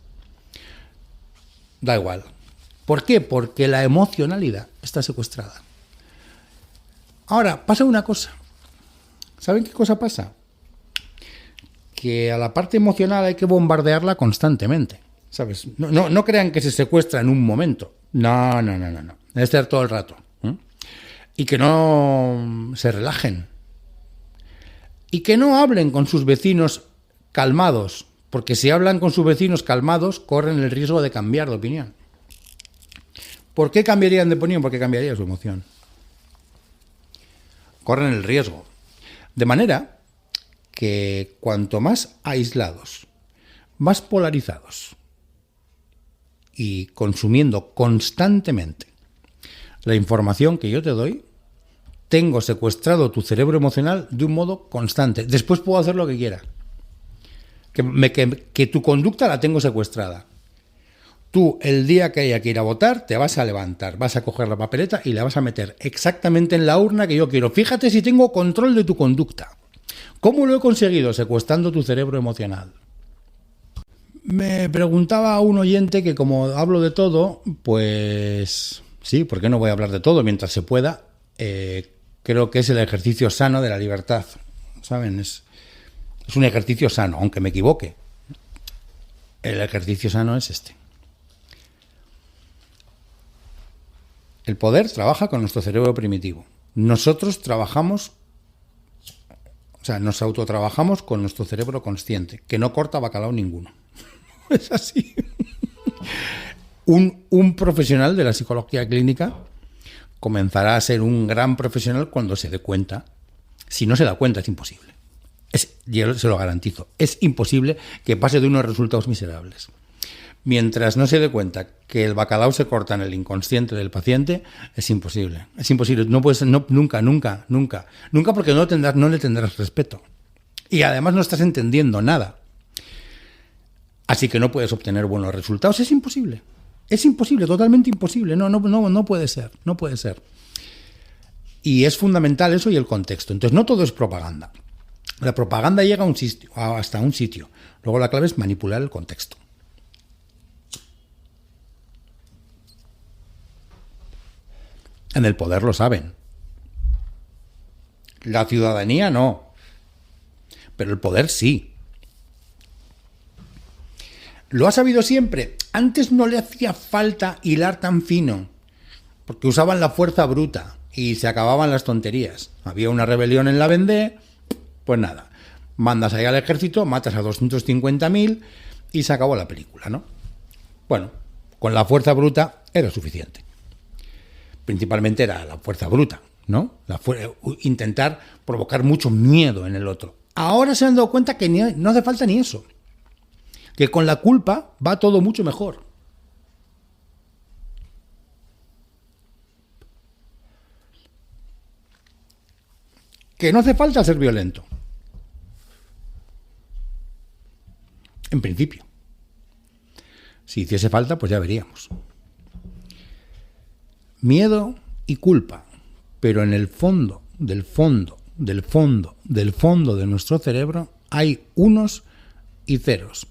Da igual. ¿Por qué? Porque la emocionalidad está secuestrada. Ahora, pasa una cosa. ¿Saben qué cosa pasa? Que a la parte emocional hay que bombardearla constantemente, ¿sabes? No crean que se secuestra en un momento. No. Debe estar todo el rato. Y que no se relajen. Y que no hablen con sus vecinos calmados, porque si hablan con sus vecinos calmados, corren el riesgo de cambiar de opinión. ¿Por qué cambiarían de opinión? Porque cambiaría su emoción. Corren el riesgo. De manera que cuanto más aislados, más polarizados y consumiendo constantemente la información que yo te doy, tengo secuestrado tu cerebro emocional de un modo constante. Después puedo hacer lo que quiera. Que tu conducta la tengo secuestrada. Tú, el día que haya que ir a votar, te vas a levantar, vas a coger la papeleta y la vas a meter exactamente en la urna que yo quiero. Fíjate si tengo control de tu conducta. ¿Cómo lo he conseguido? Secuestrando tu cerebro emocional. Me preguntaba un oyente que como hablo de todo, pues sí, ¿por qué no voy a hablar de todo mientras se pueda? Creo que es el ejercicio sano de la libertad. ¿Saben? Es un ejercicio sano, aunque me equivoque. El ejercicio sano es este. El poder trabaja con nuestro cerebro primitivo. Nosotros trabajamos, o sea, nos autotrabajamos con nuestro cerebro consciente, que no corta bacalao ninguno. Es así. Un profesional de la psicología clínica comenzará a ser un gran profesional cuando se dé cuenta. Si no se da cuenta, es imposible. Yo se lo garantizo. Es imposible que pase de unos resultados miserables. Mientras no se dé cuenta que el bacalao se corta en el inconsciente del paciente, es imposible. Es imposible. No puedes, nunca, porque no le tendrás respeto. Y además no estás entendiendo nada. Así que no puedes obtener buenos resultados. Es imposible. Es imposible, totalmente imposible. No puede ser. No puede ser. Y es fundamental eso y el contexto. Entonces no todo es propaganda. La propaganda llega a un sitio, hasta un sitio. Luego la clave es manipular el contexto. En el poder lo saben. La ciudadanía no. Pero el poder sí. ¿Lo ha sabido siempre? Antes no le hacía falta hilar tan fino, porque usaban la fuerza bruta y se acababan las tonterías. Había una rebelión en la Vendée, pues nada. Mandas ahí al ejército, matas a 250.000 y se acabó la película, ¿no? Bueno, con la fuerza bruta era suficiente. Principalmente era la fuerza bruta, ¿no? Intentar provocar mucho miedo en el otro. Ahora se han dado cuenta que no hace falta ni eso. Que con la culpa va todo mucho mejor. Que no hace falta ser violento. En principio. Si hiciese falta, pues ya veríamos. Miedo y culpa, pero en el fondo de nuestro cerebro hay unos y ceros.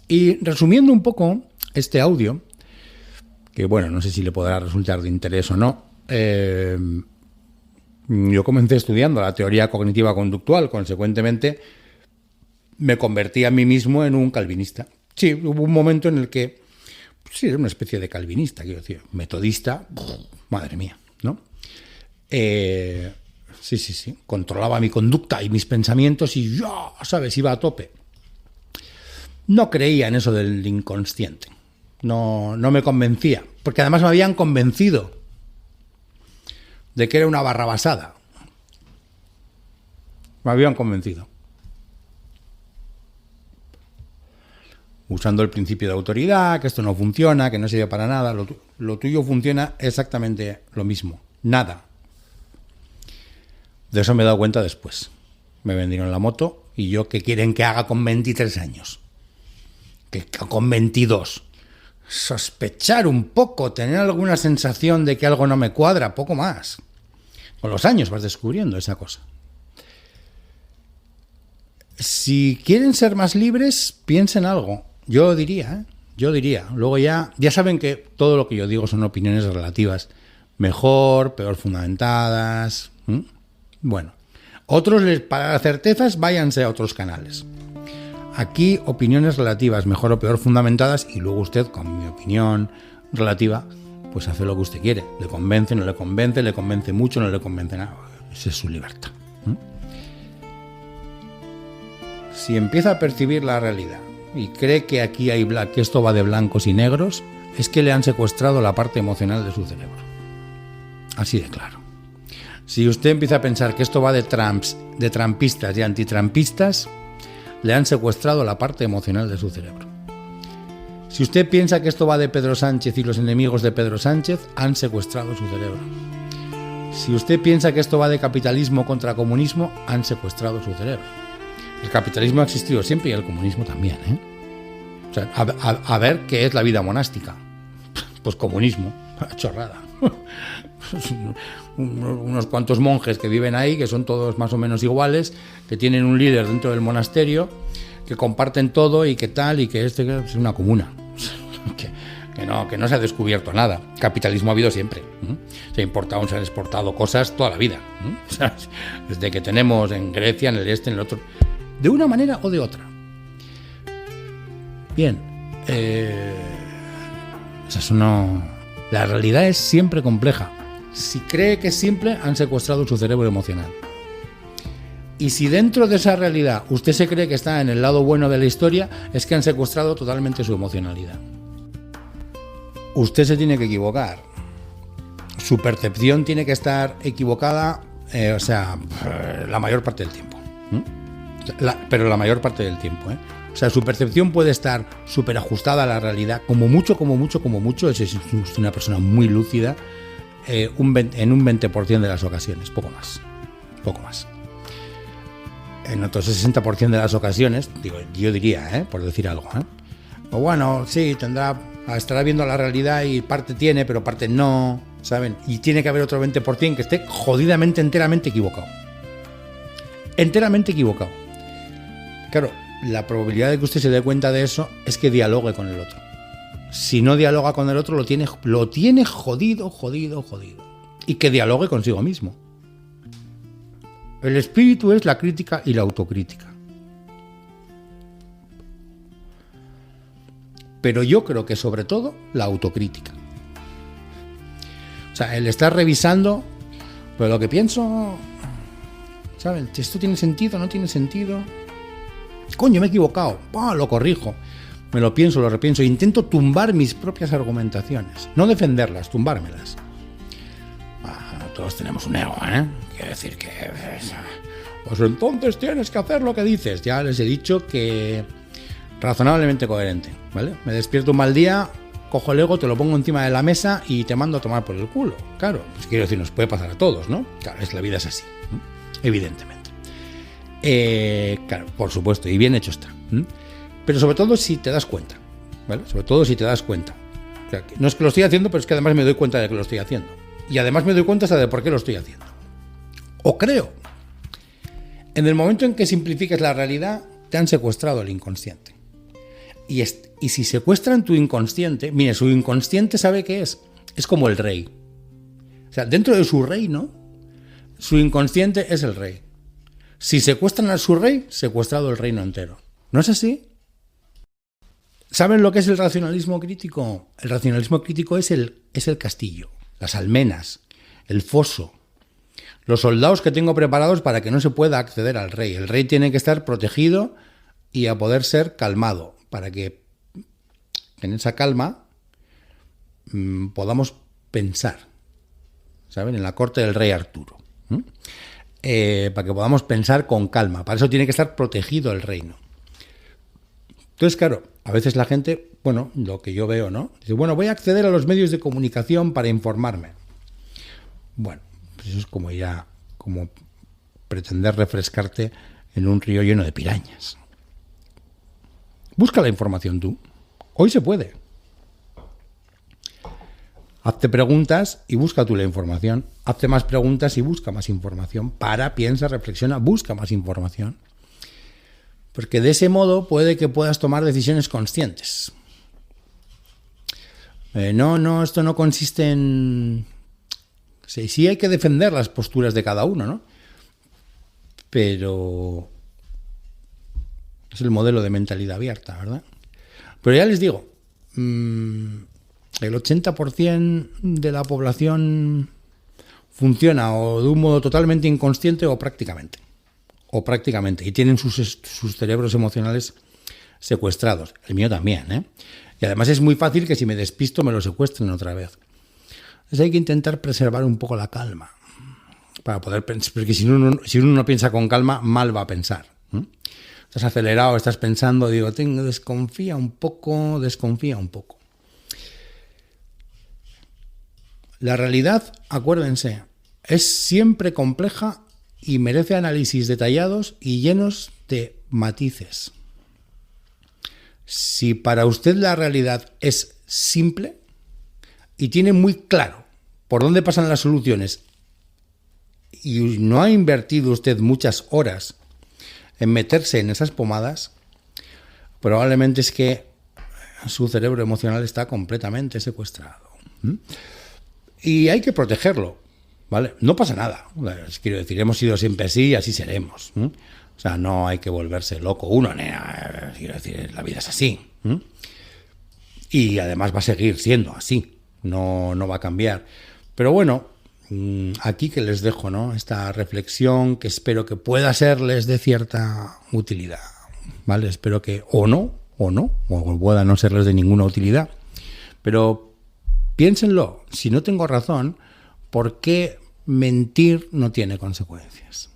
Y resumiendo un poco este audio, que bueno, no sé si le podrá resultar de interés o no, yo comencé estudiando la teoría cognitiva conductual, consecuentemente me convertí a mí mismo en un calvinista. Sí, hubo un momento en el que sí, era una especie de calvinista, quiero decir, metodista, madre mía, ¿no? Sí, controlaba mi conducta y mis pensamientos y yo, ¿sabes?, iba a tope. No creía en eso del inconsciente, no me convencía, porque además me habían convencido de que era una barrabasada. Me habían convencido. Usando el principio de autoridad, que esto no funciona, que no sirve para nada. Lo tuyo funciona exactamente lo mismo. Nada. De eso me he dado cuenta después. Me vendieron la moto y yo, ¿qué quieren que haga con 23 años? Que con 22. Sospechar un poco, tener alguna sensación de que algo no me cuadra, poco más. Con los años vas descubriendo esa cosa. Si quieren ser más libres, piensen algo. Yo diría. Luego ya saben que todo lo que yo digo son opiniones relativas. Mejor, peor fundamentadas. Bueno, otros, para certezas, váyanse a otros canales. Aquí, opiniones relativas, mejor o peor fundamentadas, y luego usted, con mi opinión relativa, pues hace lo que usted quiere. Le convence, no le convence mucho, no le convence nada. Esa es su libertad. Si empieza a percibir la realidad y cree que aquí hay que esto va de blancos y negros, es que le han secuestrado la parte emocional de su cerebro. Así de claro. Si usted empieza a pensar que esto va de trampistas y antitrampistas, le han secuestrado la parte emocional de su cerebro. Si usted piensa que esto va de Pedro Sánchez y los enemigos de Pedro Sánchez, han secuestrado su cerebro. Si usted piensa que esto va de capitalismo contra comunismo, han secuestrado su cerebro. El capitalismo ha existido siempre y el comunismo también, O sea, a ver qué es la vida monástica. Pues comunismo, chorrada. Unos cuantos monjes que viven ahí, que son todos más o menos iguales, que tienen un líder dentro del monasterio, que comparten todo y que tal, y que es una comuna. que no se ha descubierto nada. Capitalismo ha habido siempre. Se han exportado cosas toda la vida. O sea, desde que tenemos en Grecia, en el este, en el otro, de una manera o de otra. Bien, eso no. La realidad es siempre compleja. Si cree que es simple, han secuestrado su cerebro emocional. Y si dentro de esa realidad usted se cree que está en el lado bueno de la historia, es que han secuestrado totalmente su emocionalidad. Usted se tiene que equivocar. Su percepción tiene que estar equivocada, la mayor parte del tiempo. Pero la mayor parte del tiempo, O sea, su percepción puede estar súper ajustada a la realidad, como mucho, es una persona muy lúcida, en un 20% de las ocasiones, poco más. En otro 60% de las ocasiones, yo diría, por decir algo, pues bueno, sí, estará viendo la realidad y parte tiene, pero parte no, ¿saben? Y tiene que haber otro 20% que esté jodidamente, enteramente equivocado. Claro, la probabilidad de que usted se dé cuenta de eso es que dialogue con el otro. Si no dialoga con el otro, lo tiene jodido. Y que dialogue consigo mismo. El espíritu es la crítica y la autocrítica. Pero yo creo que sobre todo la autocrítica. O sea, el estar revisando, pero lo que pienso, ¿saben? ¿Esto tiene sentido? ¿No tiene sentido? Coño, me he equivocado. Lo corrijo. Me lo pienso, lo repienso. Intento tumbar mis propias argumentaciones. No defenderlas, tumbármelas. Todos tenemos un ego, Quiero decir que... Pues entonces tienes que hacer lo que dices. Ya les he dicho que... razonablemente coherente, ¿vale? Me despierto un mal día, cojo el ego, te lo pongo encima de la mesa y te mando a tomar por el culo. Claro, pues quiero decir, nos puede pasar a todos, ¿no? Claro, la vida es así, evidentemente. Claro, por supuesto, y bien hecho está. Pero sobre todo si te das cuenta, ¿vale? Sobre todo si te das cuenta. O sea, no es que lo estoy haciendo, pero es que además me doy cuenta de que lo estoy haciendo. Y además me doy cuenta hasta de por qué lo estoy haciendo. O creo. En el momento en que simplifiques la realidad, te han secuestrado el inconsciente. Y si secuestran tu inconsciente, mire, su inconsciente sabe qué es. Es como el rey. O sea, dentro de su reino, su inconsciente es el rey. Si secuestran a su rey, secuestrado el reino entero. ¿No es así? ¿Saben lo que es el racionalismo crítico? El racionalismo crítico es el castillo, las almenas, el foso, los soldados que tengo preparados para que no se pueda acceder al rey. El rey tiene que estar protegido y a poder ser calmado, para que en esa calma podamos pensar, ¿saben? En la corte del rey Arturo. Para que podamos pensar con calma. Para eso tiene que estar protegido el reino. Entonces, claro, a veces la gente, bueno, lo que yo veo, ¿no? Dice, bueno, voy a acceder a los medios de comunicación para informarme. Bueno, pues eso es como pretender refrescarte en un río lleno de pirañas. Busca la información tú. Hoy se puede. Hazte preguntas y busca tú la información. Hazte más preguntas y busca más información. Piensa, reflexiona, busca más información. Porque de ese modo puede que puedas tomar decisiones conscientes. Esto no consiste en... Sí hay que defender las posturas de cada uno, ¿no? Pero es el modelo de mentalidad abierta, ¿verdad? Pero ya les digo, el 80% de la población funciona o de un modo totalmente inconsciente o prácticamente, y tienen sus cerebros emocionales secuestrados. El mío también, ¿eh? Y además es muy fácil que si me despisto me lo secuestren otra vez. Entonces hay que intentar preservar un poco la calma para poder pensar, porque si uno no piensa con calma, mal va a pensar. Estás acelerado, estás pensando, desconfía un poco. La realidad, acuérdense, es siempre compleja y merece análisis detallados y llenos de matices. Si para usted la realidad es simple y tiene muy claro por dónde pasan las soluciones y no ha invertido usted muchas horas en meterse en esas pomadas, probablemente es que su cerebro emocional está completamente secuestrado. Y hay que protegerlo, ¿vale? No pasa nada. Quiero decir, hemos sido siempre así y así seremos. O sea, no hay que volverse loco uno. Quiero decir, la vida es así. Y además va a seguir siendo así. No va a cambiar. Pero bueno, aquí que les dejo, ¿no? Esta reflexión que espero que pueda serles de cierta utilidad, ¿vale? Espero que o pueda no serles de ninguna utilidad. Pero piénsenlo, si no tengo razón, ¿por qué mentir no tiene consecuencias?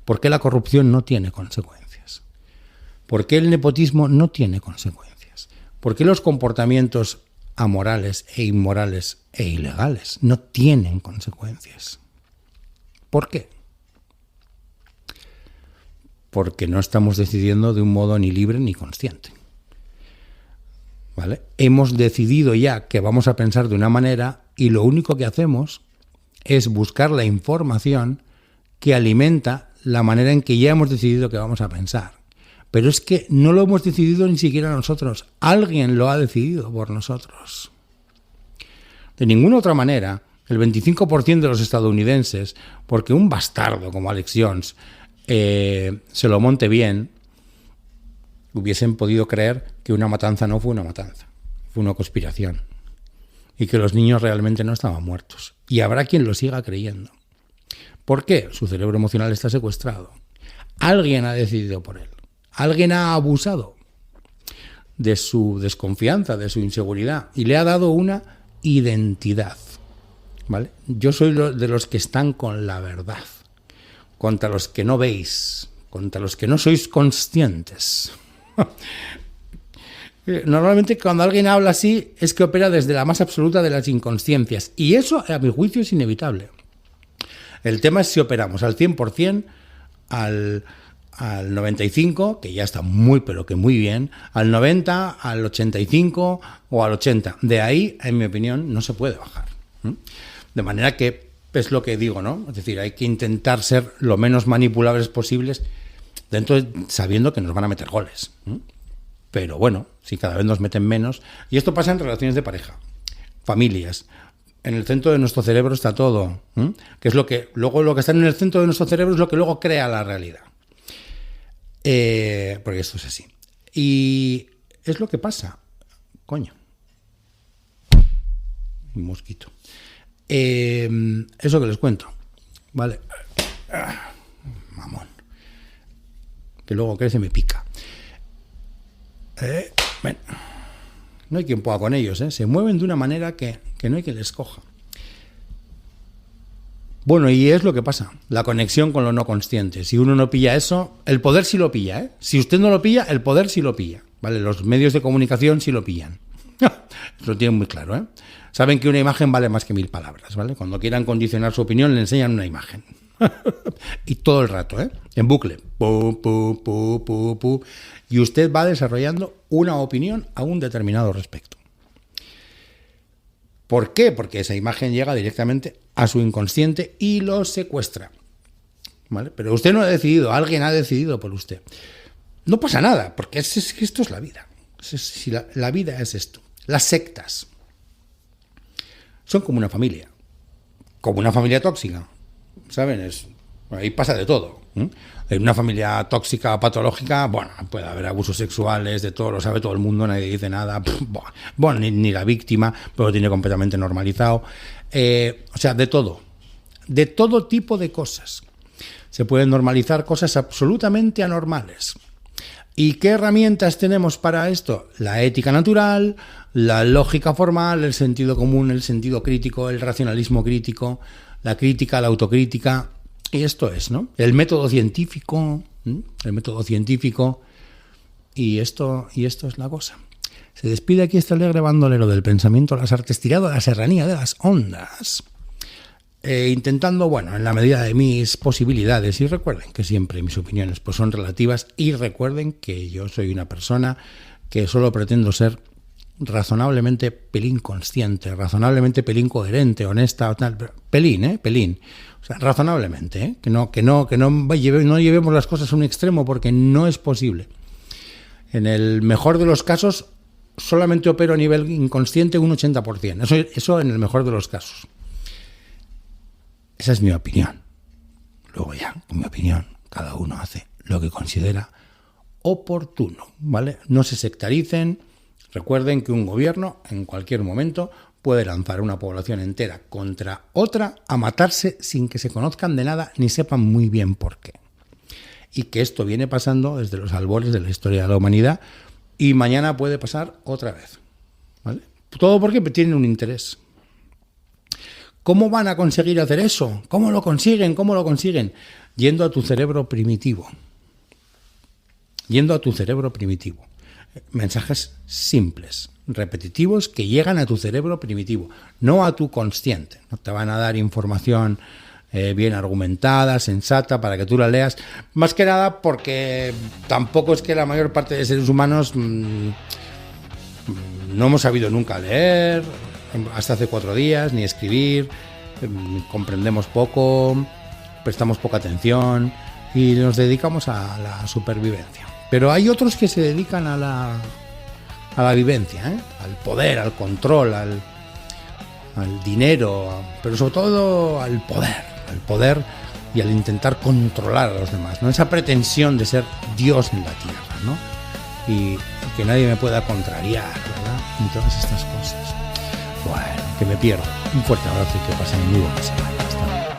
¿Por qué la corrupción no tiene consecuencias? ¿Por qué el nepotismo no tiene consecuencias? ¿Por qué los comportamientos amorales e inmorales e ilegales no tienen consecuencias? ¿Por qué? Porque no estamos decidiendo de un modo ni libre ni consciente. ¿Vale? Hemos decidido ya que vamos a pensar de una manera y lo único que hacemos es buscar la información que alimenta la manera en que ya hemos decidido que vamos a pensar. Pero es que no lo hemos decidido ni siquiera nosotros. Alguien lo ha decidido por nosotros. De ninguna otra manera, el 25% de los estadounidenses, porque un bastardo como Alex Jones se lo monte bien, hubiesen podido creer que una matanza no fue una matanza, fue una conspiración. Y que los niños realmente no estaban muertos. Y habrá quien lo siga creyendo. ¿Por qué? Su cerebro emocional está secuestrado. Alguien ha decidido por él. Alguien ha abusado de su desconfianza, de su inseguridad y le ha dado una identidad. ¿Vale? Yo soy de los que están con la verdad, contra los que no veis, contra los que no sois conscientes. Normalmente cuando alguien habla así es que opera desde la más absoluta de las inconsciencias y eso a mi juicio es inevitable. El tema es si operamos al 100%, al 95%, que ya está muy pero que muy bien, al 90%, al 85% o al 80%. De ahí, en mi opinión, no se puede bajar. De manera que es lo que digo, ¿no? Es decir, hay que intentar ser lo menos manipulables posibles sabiendo que nos van a meter goles. Pero bueno, si cada vez nos meten menos... Y esto pasa en relaciones de pareja, familias. En el centro de nuestro cerebro está todo, que es lo que está en el centro de nuestro cerebro es lo que luego crea la realidad. Porque esto es así. Y es lo que pasa. Coño. Un mosquito. Eso que les cuento. Vale. Mamón. Que luego crece y me pica. Bueno. No hay quien pueda con ellos, se mueven de una manera que no hay quien les coja. Bueno, y es lo que pasa, la conexión con lo no consciente. Si uno no pilla eso, el poder sí lo pilla, Si usted no lo pilla, el poder sí lo pilla, ¿vale? Los medios de comunicación sí lo pillan. Lo tienen muy claro, Saben que una imagen vale más que 1000 palabras, ¿vale? Cuando quieran condicionar su opinión, le enseñan una imagen. Y todo el rato, en bucle. Pu, pu, pu, pu, pu. Y usted va desarrollando una opinión a un determinado respecto. ¿Por qué? Porque esa imagen llega directamente a su inconsciente y lo secuestra. ¿Vale? Pero usted no ha decidido, alguien ha decidido por usted. no pasa nada, porque es que esto es la vida. Si la vida es esto. Las sectas son como una familia tóxica, ¿saben? Ahí pasa de todo. En una familia tóxica, patológica, bueno, puede haber abusos sexuales, de todo, lo sabe todo el mundo, nadie dice nada, bueno, ni la víctima, pero lo tiene completamente normalizado. O sea, de todo tipo de cosas. Se pueden normalizar cosas absolutamente anormales. ¿Y qué herramientas tenemos para esto? La ética natural, la lógica formal, el sentido común, el sentido crítico, el racionalismo crítico, la crítica, la autocrítica. Y esto es, ¿no? El método científico, y esto es la cosa. Se despide aquí este alegre bandolero del pensamiento, las artes, tirado a la serranía de las ondas, intentando, bueno, en la medida de mis posibilidades, y recuerden que siempre mis opiniones pues son relativas, y recuerden que yo soy una persona que solo pretendo ser razonablemente pelín consciente, razonablemente pelín coherente, honesta, tal, pelín. O sea, razonablemente, que no llevemos las cosas a un extremo, porque no es posible. En el mejor de los casos, solamente opero a nivel inconsciente un 80%. Eso en el mejor de los casos. Esa es mi opinión. Luego ya, con mi opinión, cada uno hace lo que considera oportuno, ¿vale? No se sectaricen. Recuerden que un gobierno, en cualquier momento, puede lanzar una población entera contra otra a matarse sin que se conozcan de nada ni sepan muy bien por qué. Y que esto viene pasando desde los albores de la historia de la humanidad y mañana puede pasar otra vez, ¿vale? Todo porque tienen un interés. ¿Cómo van a conseguir hacer eso? ¿Cómo lo consiguen? Yendo a tu cerebro primitivo. Mensajes simples, repetitivos, que llegan a tu cerebro primitivo, no a tu consciente. No te van a dar información bien argumentada, sensata, para que tú la leas. Más que nada porque tampoco es que la mayor parte de seres humanos no hemos sabido nunca leer, hasta hace 4 días, ni escribir, comprendemos poco, prestamos poca atención y nos dedicamos a la supervivencia. Pero hay otros que se dedican a la vivencia, al poder, al control, al dinero, pero sobre todo al poder y al intentar controlar a los demás, ¿no? Esa pretensión de ser Dios en la tierra, ¿no? Y que nadie me pueda contrariar, ¿verdad? Y todas estas cosas. Bueno, que me pierdo. Un fuerte abrazo y que pasen muy buena semana. Hasta luego.